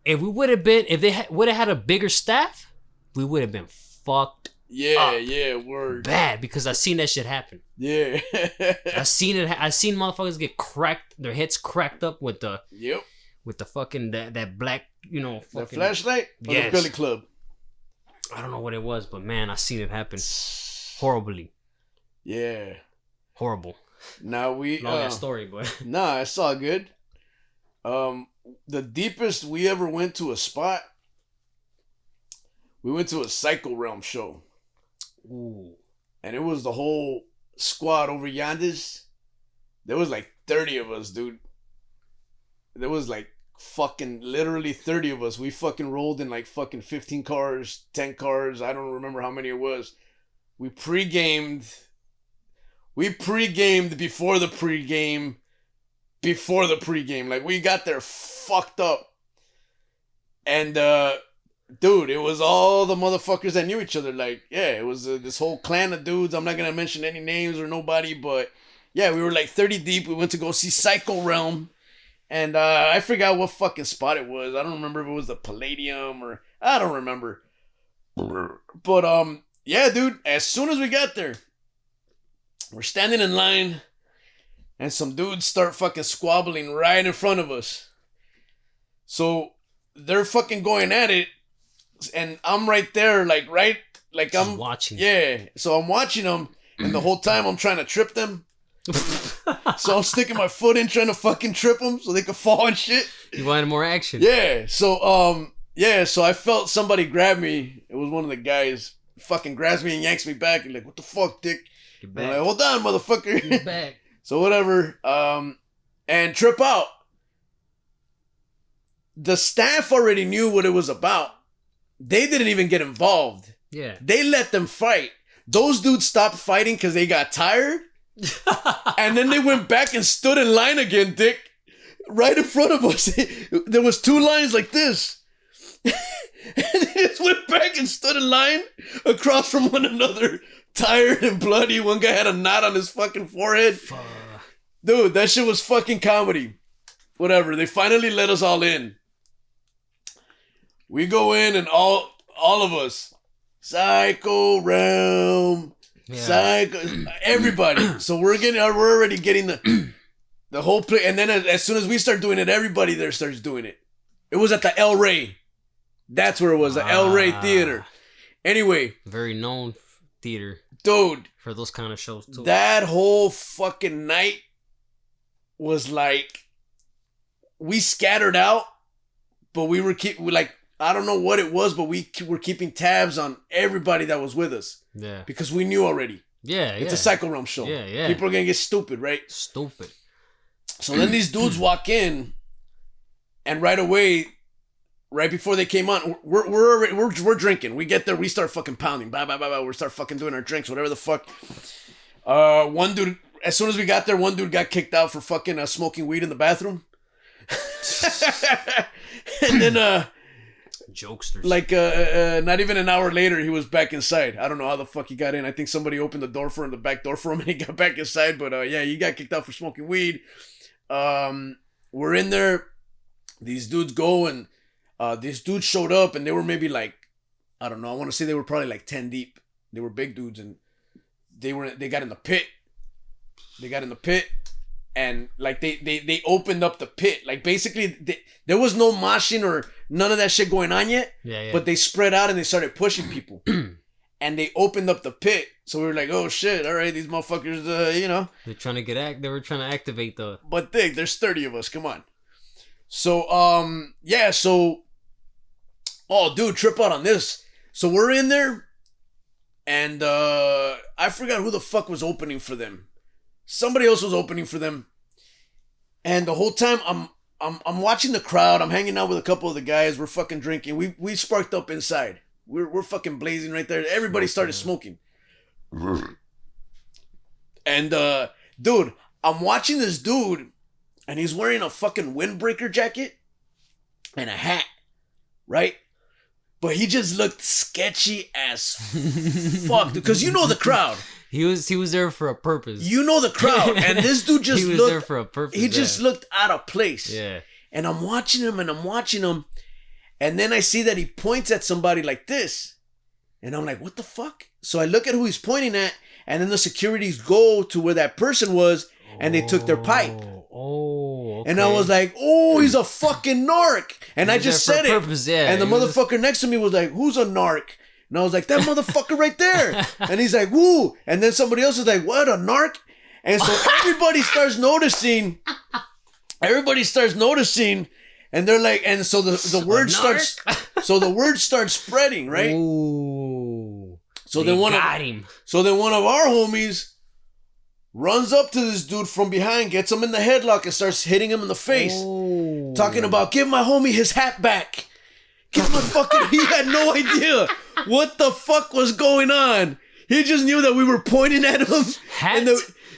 if they would have had a bigger staff, we would have been fucked up.
Word.
Bad, because I seen that shit happen.
Yeah.
I seen motherfuckers get cracked, their heads cracked up with the fucking that black, you know, fucking
that flashlight?
Yes.
Or the Billy Club?
I don't know what it was, but man, I seen it happen horribly.
Yeah.
Horrible.
Now
long ass story, but
nah, it's all good. The deepest we ever went to a spot, we went to a Psycho Realm show.
Ooh.
And it was the whole squad over yonders. There was like 30 of us, dude. There was like fucking literally 30 of us. We fucking rolled in like fucking 15 cars, 10 cars. I don't remember how many it was. We pre-gamed before the pre-game. Like, we got there fucked up. And, dude, it was all the motherfuckers that knew each other. Like, yeah, it was this whole clan of dudes. I'm not going to mention any names or nobody, but yeah, we were like 30 deep. We went to go see Psycho Realm. And I forgot what fucking spot it was. I don't remember if it was the Palladium or... I don't remember. But, yeah, dude, as soon as we got there, we're standing in line, and some dudes start fucking squabbling right in front of us. So, they're fucking going at it, and I'm right there, like I'm...
watching.
Yeah, so I'm watching them, and the whole time I'm trying to trip them. So I'm sticking my foot in trying to fucking trip them so they could fall and shit.
You wanted more action.
Yeah. So so I felt somebody grab me. It was one of the guys. Fucking grabs me and yanks me back and like, what the fuck, dick?
Get back.
I'm like, hold on, motherfucker.
Get back.
So whatever. And trip out. The staff already knew what it was about. They didn't even get involved.
Yeah.
They let them fight. Those dudes stopped fighting because they got tired. And then they went back and stood in line again, dick. Right in front of us. There was 2 lines like this. And they just went back and stood in line across from one another. Tired and bloody. One guy had a knot on his fucking forehead. Dude, that shit was fucking comedy. Whatever. They finally let us all in. We go in and all of us. Psycho Realm. Yeah. Psycho, everybody. So we're already getting the whole play, and then as soon as we start doing it, everybody there starts doing it. It was at the El Rey. That's where it was, the El Rey Theater. Anyway,
very known theater,
dude,
for those kind of shows too.
That whole fucking night was like, we scattered out, but we were I don't know what it was, but we were keeping tabs on everybody that was with us.
Yeah.
Because we knew already.
Yeah,
It's a Psycho Realm show.
Yeah.
People are going to get stupid, right?
Stupid.
So then these dudes walk in, and right away, right before they came on, we're drinking. We get there, we start fucking pounding. Blah, blah, blah, blah. We start fucking doing our drinks, whatever the fuck. One dude, as soon as we got there, one dude got kicked out for fucking smoking weed in the bathroom. And then,
jokesters.
Like, not even an hour later, he was back inside. I don't know how the fuck he got in. I think somebody opened the door for him, the back door for him, and he got back inside. But, yeah, he got kicked out for smoking weed. we're in there. These dudes go and these dudes showed up and they were maybe like, I don't know. I want to say they were probably like 10 deep. They were big dudes and they got in the pit. They got in the pit and like they opened up the pit. Like basically there was no moshing or none of that shit going on yet.
Yeah.
But they spread out and they started pushing people. And they opened up the pit. So we were like, oh shit, all right, these motherfuckers,
They're trying to they were trying to activate the...
But there's 30 of us, come on. So, oh, dude, trip out on this. So we're in there, and I forgot who the fuck was opening for them. Somebody else was opening for them. And the whole time, I'm watching the crowd. I'm hanging out with a couple of the guys. We're fucking drinking. We sparked up inside. We're fucking blazing right there. Everybody started smoking. And, dude, I'm watching this dude, and he's wearing a fucking windbreaker jacket and a hat, right? But he just looked sketchy as fuck, because you know the crowd.
He was there for a purpose.
You know the crowd, and this dude just
he was
looked...
there for a purpose.
He just looked out of place.
Yeah.
And I'm watching him, and then I see that he points at somebody like this. And I'm like, what the fuck? So I look at who he's pointing at, and then the securities go to where that person was, and they took their pipe.
Oh, okay.
And I was like, oh, he's a fucking narc. And I just said it.
Purpose, yeah.
And the motherfucker next to me was like, who's a narc? And I was like, that motherfucker right there. And he's like, woo. And then somebody else was like, what, a narc? And so everybody starts noticing. And they're like, and so the word starts. So the word starts spreading, right?
Ooh.
So then one of our homies runs up to this dude from behind, gets him in the headlock, and starts hitting him in the face.
Oh.
Talking about, give my homie his hat back. Give my fucking... He had no idea what the fuck was going on. He just knew that we were pointing at him.
Hat?
And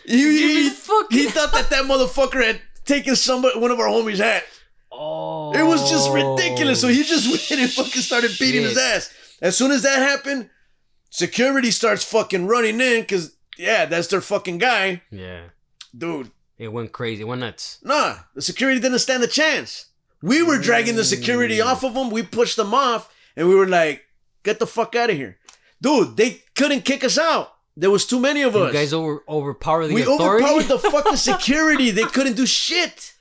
he thought that motherfucker had taken one of our homies' hat.
Oh.
It was just ridiculous. So he just went and fucking started beating his ass. As soon as that happened, security starts fucking running in because... Yeah, that's their fucking guy.
Yeah.
Dude.
It went crazy. It went nuts.
Nah, the security didn't stand a chance. We were dragging the security off of them. We pushed them off. And we were like, get the fuck out of here. Dude, they couldn't kick us out. There was too many of us.
You guys overpowered the
authority? We overpowered the fucking security. They couldn't do shit.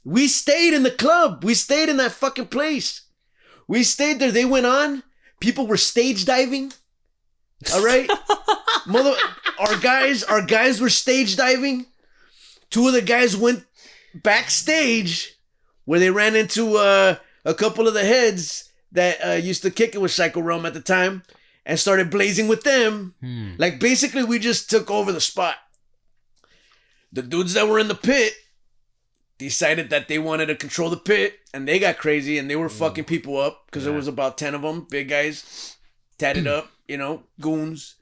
We stayed in the club. We stayed in that fucking place. We stayed there. They went on. People were stage diving. All right? Our guys were stage diving. Two of the guys went backstage where they ran into a couple of the heads that used to kick it with Psycho Realm at the time and started blazing with them. Like basically we just took over the spot. The dudes that were in the pit decided that they wanted to control the pit and they got crazy and they were fucking people up because there was about 10 of them, big guys, tatted up, goons.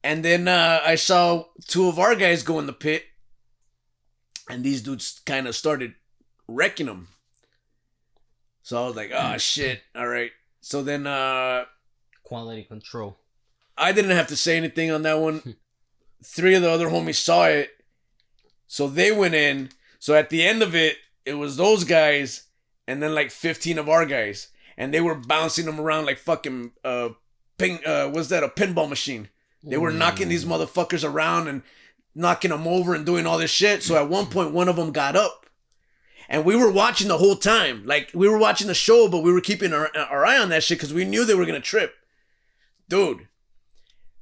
And then I saw two of our guys go in the pit. And these dudes kind of started wrecking them. So I was like, oh, shit. All right. So then...
quality control.
I didn't have to say anything on that one. 3 of the other homies saw it. So they went in. So at the end of it, it was those guys. And then like 15 of our guys. And they were bouncing them around like fucking... a pinball machine. They were knocking these motherfuckers around and knocking them over and doing all this shit. So at one point, one of them got up. And we were watching the whole time. Like, we were watching the show, but we were keeping our eye on that shit because we knew they were going to trip. Dude,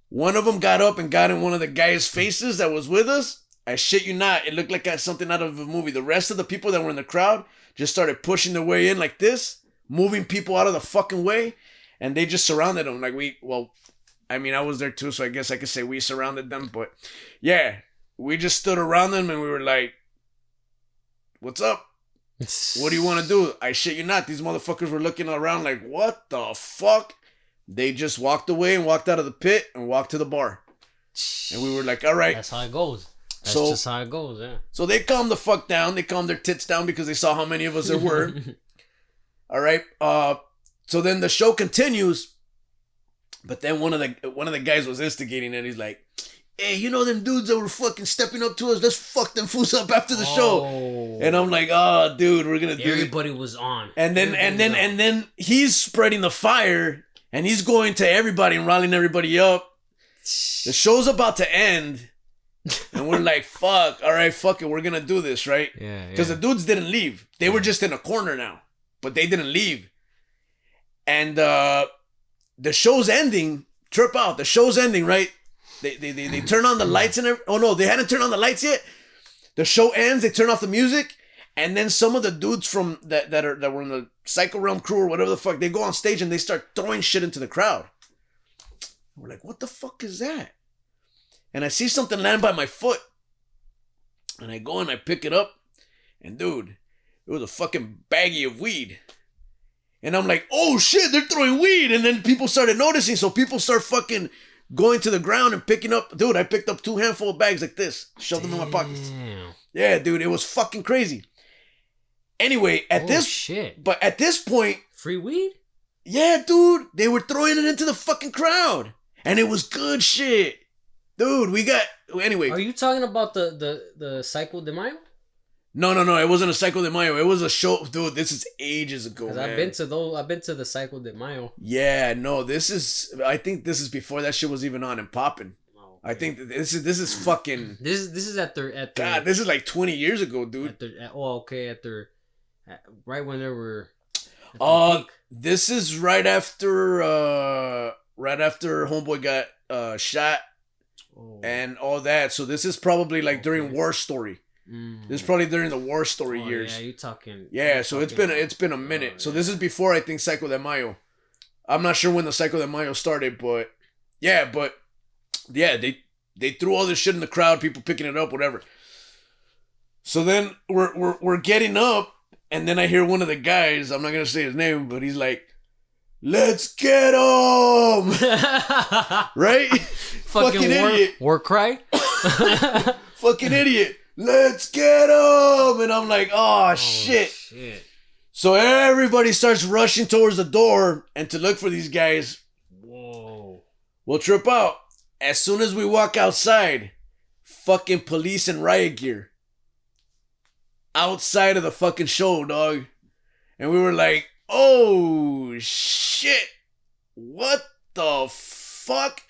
one of them got up and got in one of the guys' faces that was with us. I shit you not. It looked like something out of a movie. The rest of the people that were in the crowd just started pushing their way in like this, moving people out of the fucking way. And they just surrounded them. I was there too, so I guess I could say we surrounded them. But yeah, we just stood around them and we were like, what's up? What do you want to do? I shit you not. These motherfuckers were looking around like, what the fuck? They just walked away and walked out of the pit and walked to the bar. And we were like, all right.
That's how it goes. That's just how it goes, yeah.
So they calmed the fuck down. They calmed their tits down because they saw how many of us there were. All right. So then the show continues. But then one of the guys was instigating it. He's like, hey, you know them dudes that were fucking stepping up to us? Let's fuck them fools up after the show. And I'm like, oh, dude, we're gonna do it.
Everybody was on.
And then he's spreading the fire, and he's going to everybody and riling everybody up. The show's about to end, and we're like, fuck, all right, fuck it, we're gonna do this, right?
Yeah.
Because the dudes didn't leave. They were just in a corner now, but they didn't leave. And the show's ending. Trip out. The show's ending, right? They turn on the lights and oh no, they hadn't turned on the lights yet. The show ends. They turn off the music, and then some of the dudes from that were in the Psycho Realm crew or whatever the fuck, they go on stage and they start throwing shit into the crowd. We're like, what the fuck is that? And I see something land by my foot, and I go and I pick it up, and dude, it was a fucking baggie of weed. And I'm like, oh shit, they're throwing weed. And then people started noticing, so people start fucking going to the ground and picking up. Dude, I picked up 2 handful of bags like this, shoved them in my pockets. Yeah, dude, it was fucking crazy. Anyway, at this point,
free weed?
Yeah, dude, they were throwing it into the fucking crowd, and it was good shit, dude. Anyway.
Are you talking about the Psycho de Mayo?
No, it wasn't a Psycho de Mayo. It was a show, dude. This is ages ago. Man.
I've been to the Psycho de Mayo.
Yeah, no, I think this is before that shit was even on and popping. Oh, okay. I think this is fucking.
This is at their.
God, this is like 20 years ago, dude.
Right when they were.
This is right after Homeboy got shot and all that. So this is probably like during War Story. This is probably during the War Story years.
Yeah, you talking.
Yeah, so it's been a minute. So this is before I think Psycho de Mayo. I'm not sure when the Psycho de Mayo started, but they threw all this shit in the crowd, people picking it up, whatever. So then we're getting up. And then I hear one of the guys, I'm not going to say his name, but he's like, let's get him! Right?
Fucking
idiot.
War cry?
Fucking idiot. Let's get him! And I'm like, oh, shit. So everybody starts rushing towards the door and to look for these guys.
Whoa.
We'll trip out. As soon as we walk outside, fucking police in riot gear. Outside of the fucking show, dog. And we were like, oh shit, what the fuck?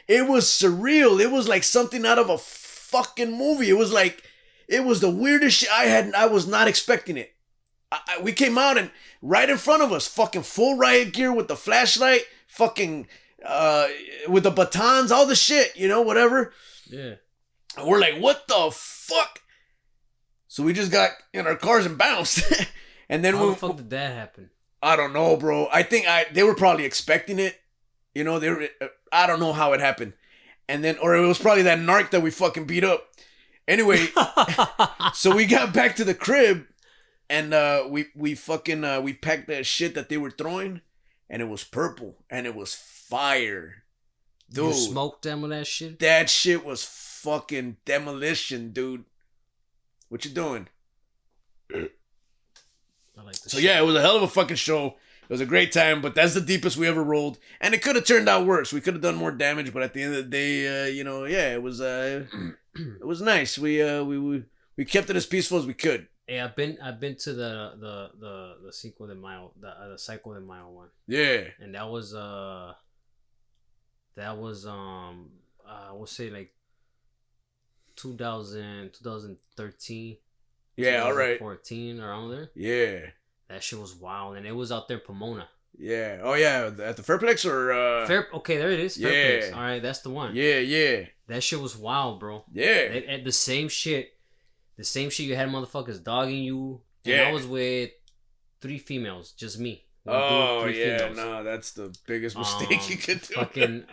It was surreal. It was like something out of a fucking movie. It was the weirdest shit. I was not expecting it. We came out and right in front of us, fucking full riot gear with the flashlight, fucking with the batons, all the shit, whatever.
Yeah.
And we're like, what the fuck? So we just got in our cars and bounced. And then
how the fuck did that happen?
I don't know, bro. I think they were probably expecting it. I don't know how it happened. And then, or it was probably that narc that we fucking beat up. Anyway, so we got back to the crib and we packed that shit that they were throwing, and it was purple and it was fire. Dude,
you smoked them with that shit?
That shit was fucking demolition, dude. What you doing? So yeah, it was a hell of a fucking show. It was a great time, but that's the deepest we ever rolled, and it could have turned out worse. We could have done more damage, but at the end of the day, it was it was nice. We kept it as peaceful as we could.
Yeah, I've been to the Cinco de Mayo, the Psycho de Mayo one.
Yeah,
and that was I would say like 2013.
Yeah, all right.
14 around there.
Yeah.
That shit was wild, and it was out there in Pomona.
Yeah. Oh yeah, at the Fairplex or
Okay, there it is. Fairplex. All right, that's the one.
Yeah.
That shit was wild, bro.
Yeah.
The same shit you had motherfuckers dogging you. And
yeah.
I was with 3 females, just me.
Oh yeah, females. No, that's the biggest mistake you could do.
Fucking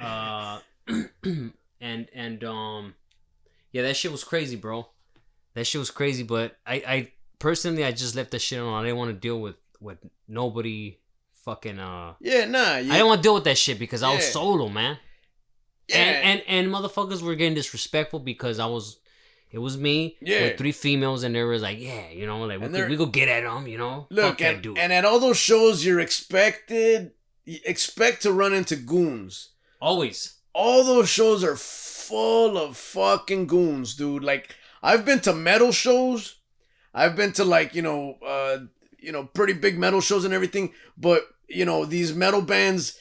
yeah, that shit was crazy, bro. That shit was crazy, but I personally I just left that shit on. I didn't want to deal with nobody fucking
Yeah, nah.
I didn't want to deal with that shit because I was solo, man.
Yeah.
And motherfuckers were getting disrespectful because it was me with 3 females, and they was like, yeah, we go get at them,
Look, and at all those shows, you expect to run into goons.
Always.
all those shows are full of fucking goons, dude. Like, I've been to metal shows. I've been to, like, pretty big metal shows and everything. But, these metal bands,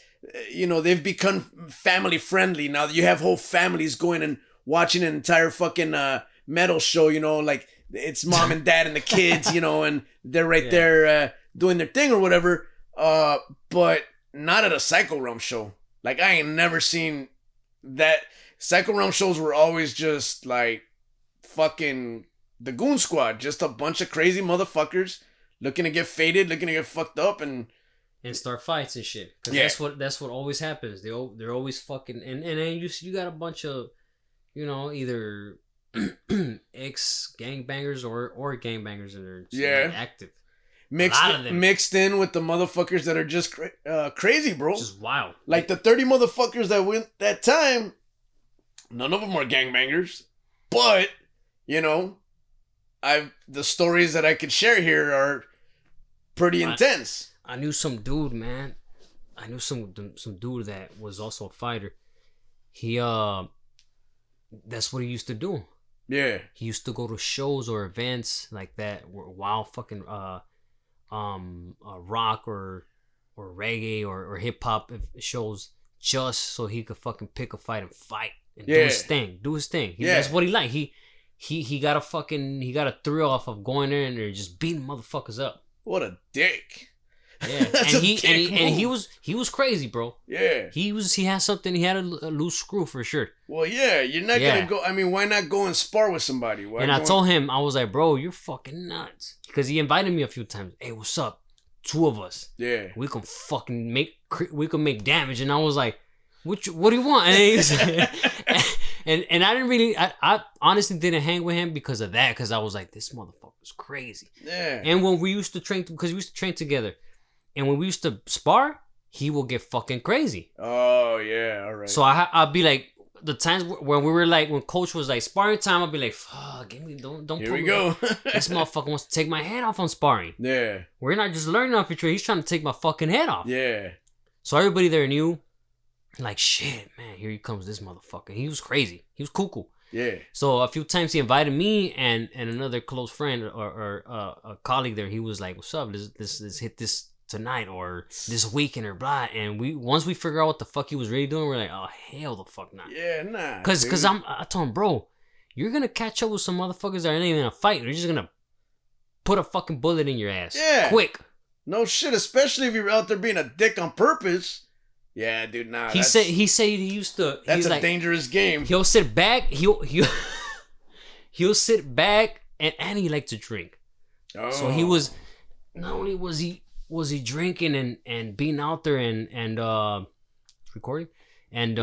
they've become family friendly. Now you have whole families going and watching an entire fucking metal show, like it's mom and dad and the kids, and they're right there doing their thing or whatever. But not at a Psycho Realm show. Like, I ain't never seen that. Psycho Realm shows were always just like fucking the Goon Squad, just a bunch of crazy motherfuckers looking to get faded, looking to get fucked up, and
start fights and shit. Cause that's what always happens. They're always fucking and then you got a bunch of either ex gangbangers or gangbangers that are active.
Mixed in with the motherfuckers that are just crazy, bro.
Just wild.
Like the 30 motherfuckers that went that time, none of them are gangbangers. But, the stories that I could share here are pretty intense.
I knew some dude, man. I knew some dude that was also a fighter. He that's what he used to do.
Yeah.
He used to go to shows or events like that, wild fucking rock or reggae or hip hop shows, just so he could fucking pick a fight and fight and do his thing. That's what he liked. He got a thrill off of going there and they're just beating motherfuckers up.
What a dick.
Yeah, and he was crazy, bro.
Yeah,
he had something. He had a loose screw for sure.
Well, yeah, you're not gonna go. I mean, why not go and spar with somebody?
I told him, I was like, bro, you're fucking nuts, because he invited me a few times. Hey, what's up? 2 of us.
Yeah,
we can fucking make damage. And I was like, what do you want? And he was, and I didn't really, I honestly didn't hang with him because of that, because I was like, this motherfucker's crazy.
Yeah.
And when we used to train, because we used to train together. And when we used to spar, he will get fucking crazy.
Oh, yeah, all right.
So I'll be like, the times when we were like, when coach was like, sparring time, I'll be like, fuck, give me, don't
Here
put
we
me
go.
This motherfucker wants to take my head off on sparring.
Yeah.
We're not just learning off each other. He's trying to take my fucking head off.
Yeah.
So everybody there knew, like, shit, man, here he comes, this motherfucker. He was crazy. He was cuckoo.
Yeah.
So a few times he invited me and another close friend or a colleague there. He was like, what's up? Let's hit this tonight or this weekend or blah. And once we figure out what the fuck he was really doing, we're like, oh, hell the fuck not.
Yeah, nah.
Cause I told him, bro, you're gonna catch up with some motherfuckers that aren't even gonna fight. They're just gonna put a fucking bullet in your ass.
Yeah.
Quick.
No shit, especially if you're out there being a dick on purpose. Yeah, dude, nah.
He said he used to.
That's a
like,
dangerous game.
He'll sit back. He'll sit back and he liked to drink.
Oh.
So he was, not only was he drinking and being out there and recording and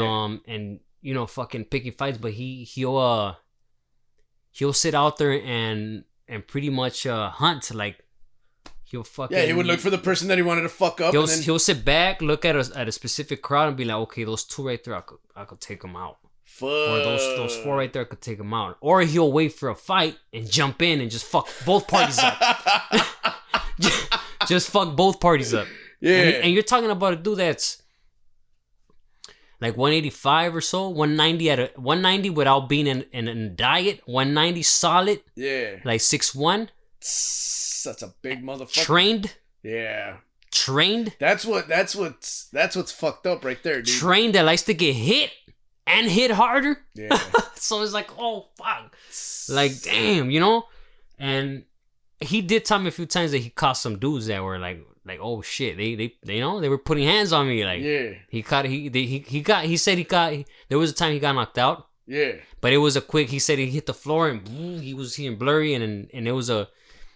fucking picking fights, but he'll sit out there and pretty much hunt, like he'll fucking,
he would look for the person that he wanted to fuck up.
He'll sit back, look at a specific crowd and be like, okay, those 2 right there, I could take them out.
Fuck.
Or those 4 right there, I could take them out. Or he'll wait for a fight and jump in and just fuck both parties up. Just fuck both parties up.
Yeah.
And you're talking about a dude that's like 185 or so, 190 without being in a diet, 190 solid.
Yeah.
Like 6'1".
That's a big motherfucker.
Trained.
Yeah.
Trained.
That's what's fucked up right there, dude.
Trained, that likes to get hit and hit harder.
Yeah.
So it's like, oh fuck. Like, damn, And he did tell me a few times that he caught some dudes that were like oh shit, they were putting hands on me, like,
yeah.
He said there was a time he got knocked out.
Yeah.
But it was a quick, he said he hit the floor and he was seeing blurry and there was a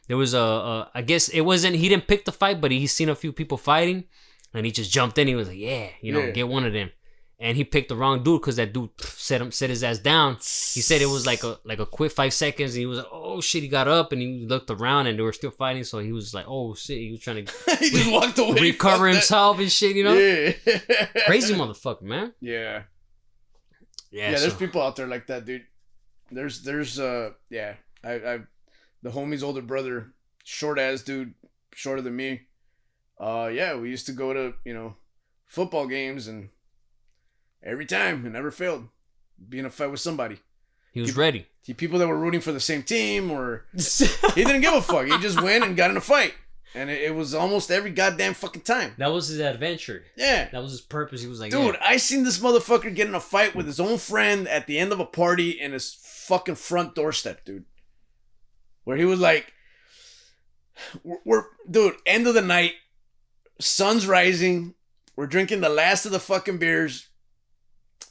I guess it wasn't, he didn't pick the fight, but he seen a few people fighting and he just jumped in. He was like, get one of them. And he picked the wrong dude because that dude set his ass down. He said it was like a quick 5 seconds and he was like, oh shit, he got up and he looked around and they were still fighting. So he was like, oh shit, he was trying to
he just walked away,
recover himself and shit,
Yeah.
Crazy motherfucker, man.
Yeah.
Yeah,
there's people out there like that, dude. There's the homie's older brother, short ass dude, shorter than me. We used to go to, football games and Every time. It never failed. Be in a fight with somebody.
He was ready.
People that were rooting for the same team, or he didn't give a fuck. He just went and got in a fight. And it was almost every goddamn fucking time.
That was his adventure.
Yeah.
That was his purpose. He was like,
dude,
yeah.
I seen this motherfucker get in a fight with his own friend at the end of a party in his fucking front doorstep, dude. Where he was like, dude, end of the night, sun's rising, we're drinking the last of the fucking beers.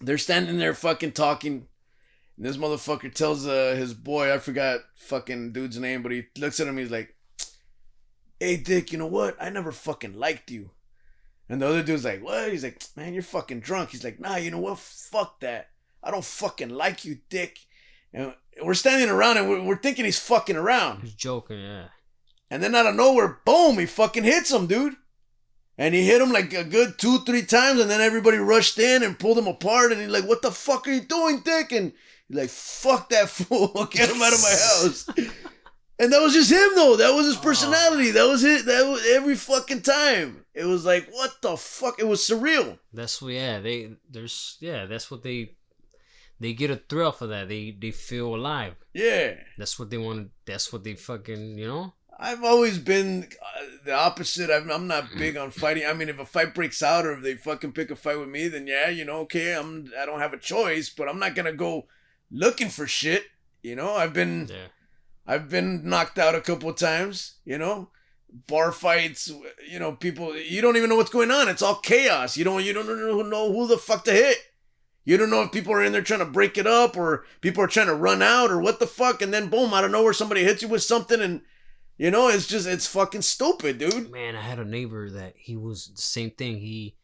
They're standing there fucking talking. And this motherfucker tells his boy, I forgot fucking dude's name, but he looks at him, he's like, hey, Dick, you know what? I never fucking liked you. And the other dude's like, what? He's like, man, you're fucking drunk. He's like, nah, you know what? Fuck that. I don't fucking like you, Dick. And we're standing around and we're thinking he's fucking around.
He's joking, yeah.
And then out of nowhere, boom, he fucking hits him, dude. And he hit him like a good 2-3 times, and then everybody rushed in and pulled him apart. And he's like, what the fuck are you doing, Dick? And he's like, fuck that fool. Get him out of my house. And that was just him, though. That was his personality. That was it. That was every fucking time. It was like, what the fuck? It was surreal.
That's what, that's what they get a thrill for that. They feel alive.
Yeah.
That's what they want. That's what they fucking, you know?
I've always been the opposite. I'm not big on fighting. I mean, if a fight breaks out or if they fucking pick a fight with me, then yeah, you know, okay, I don't have a choice, but I'm not going to go looking for shit. You know, I've been knocked out a couple of times, you know, bar fights, you know, people, you don't even know what's going on. It's all chaos. You don't know who the fuck to hit. You don't know if people are in there trying to break it up or people are trying to run out or what the fuck. And then boom, out of nowhere, somebody hits you with something and, you know, it's fucking stupid, dude.
Man, I had a neighbor that he was the same thing. He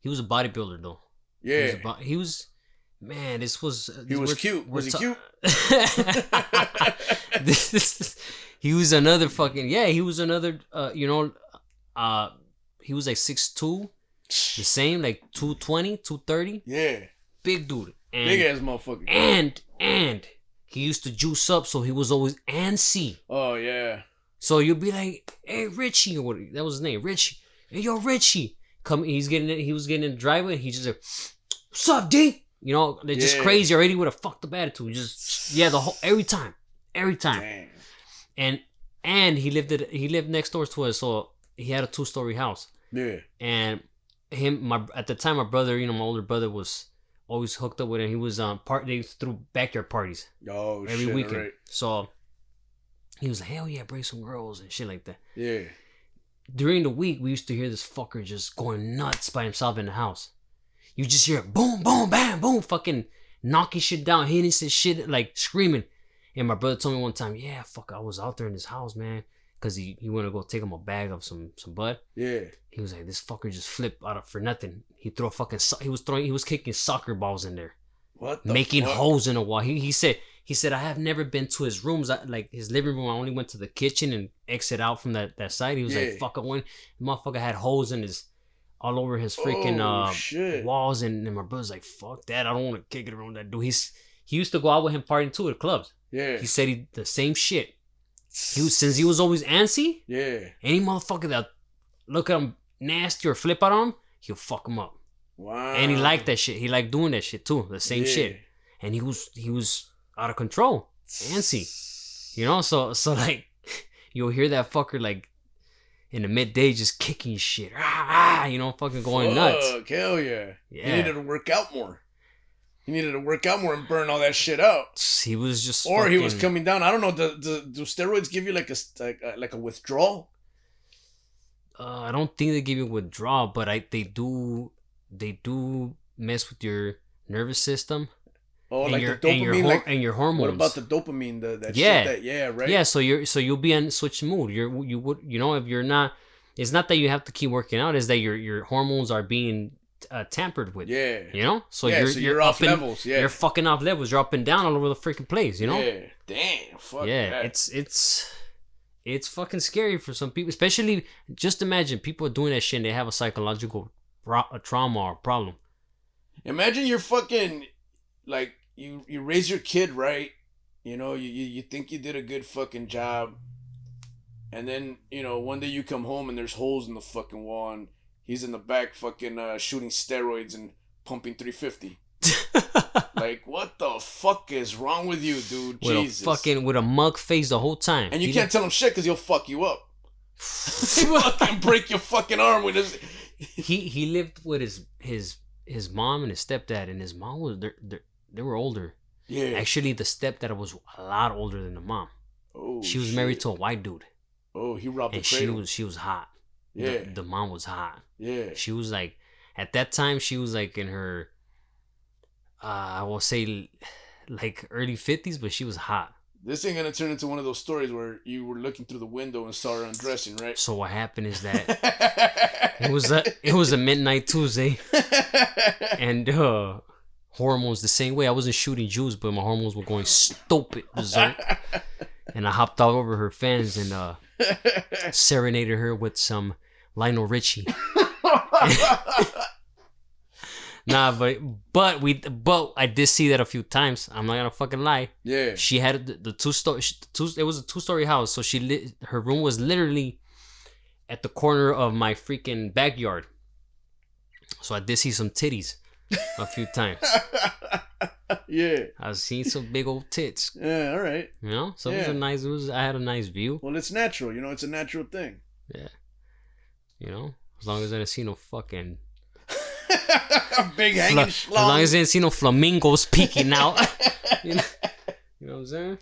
was a bodybuilder though.
Yeah.
He was cute.
Was he cute?
He was another fucking, he was another, he was like 6'2", the same, like 220, 230.
Yeah.
Big dude. And,
big ass motherfucker.
And he used to juice up, so he was always antsy.
Oh, yeah.
So you'd be like, hey, Richie, or what, that was his name, Richie. Hey, yo, Richie. He was getting in the driveway, and he just like, what's up, D? You know, they're just crazy already with a fucked up attitude. Just, every time. Damn. And he lived next door to us, so he had a 2-story house.
Yeah.
And at the time, my brother, you know, my older brother was always hooked up with him. He was they threw backyard parties.
Oh,
every
shit,
weekend.
Right.
So he was like, hell yeah, bring some girls and shit like that.
Yeah.
During the week, we used to hear this fucker just going nuts by himself in the house. You just hear boom, boom, bam, boom, fucking knocking shit down, hitting some shit, like screaming. And my brother told me one time, yeah, fuck, I was out there in his house, man. Because he went to go take him a bag of some bud. Yeah. He was like, this fucker just flipped out of for nothing. He was kicking soccer balls in there.
What the
making
fuck?
holes in the wall. He said I have never been to his rooms, like his living room. I only went to the kitchen and exit out from that side. He was like, fuck, I went. The motherfucker had holes in all over his freaking walls. And my brother's like, fuck that. I don't want to kick it around that dude. He used to go out with him partying too at clubs. Yeah. He said the same shit. Since he was always antsy. Yeah. Any motherfucker that look at him nasty or flip out on him, he'll fuck him up. Wow. And he liked that shit. He liked doing that shit too. The same shit. And he was out of control. Antsy. You know, so like you'll hear that fucker like in the midday just kicking shit. You know, fucking going nuts.
Hell yeah. He needed to work out more. He needed to work out more and burn all that shit out.
He was just
he was coming down. I don't know. Do steroids give you like a withdrawal?
I don't think they give you withdrawal, but they do mess with your nervous system.
Oh, like the dopamine,
and your hormones.
What about the dopamine? Shit right.
Yeah, so you'll be in switch mood. If you're not, it's not that you have to keep working out. It's that your hormones are being tampered with. Yeah. You know? So you're
off levels. Yeah.
You're fucking off levels. You're up and down all over the freaking place, you know?
Yeah. Damn. Fuck.
Yeah.
That.
It's fucking scary for some people. Especially, just imagine people are doing that shit and they have a psychological trauma or problem.
Imagine you're fucking, like, you raise your kid right. You know, you think you did a good fucking job. And then, you know, one day you come home and there's holes in the fucking wall and he's in the back fucking shooting steroids and pumping 350. Like, what the fuck is wrong with you, dude? Jesus.
With a mug face the whole time.
And you can't tell him shit because he'll fuck you up. He'll fucking break your fucking arm with his...
He lived with his mom and his stepdad, and his mom was they were older.
Yeah.
Actually, the stepdad was a lot older than the mom.
Oh,
she was married to a white dude.
Oh, he robbed
and
the cradle.
she was hot.
Yeah.
The mom was hot.
Yeah.
She was like, at that time, she was like in her, I will say, like early 50s, but she was hot.
This ain't gonna turn into one of those stories where you were looking through the window and saw her undressing, right?
So what happened is that it was a midnight Tuesday, and hormones the same way. I wasn't shooting Jews, but my hormones were going stupid berserk. And I hopped all over her fans and serenaded her with some Lionel Richie. Nah, but I did see that a few times. I'm not gonna fucking lie.
Yeah.
She had the it was a 2-story house, so her room was literally at the corner of my freaking backyard. So I did see some titties a few times.
Yeah.
I've seen some big old tits.
Yeah, all right.
You know? So I had a nice view.
Well, it's natural, you know, it's a natural thing.
Yeah. You know? As long as I didn't see no fucking
big hanging schlong.
As long as I didn't see no flamingos peeking out. You know what I'm saying?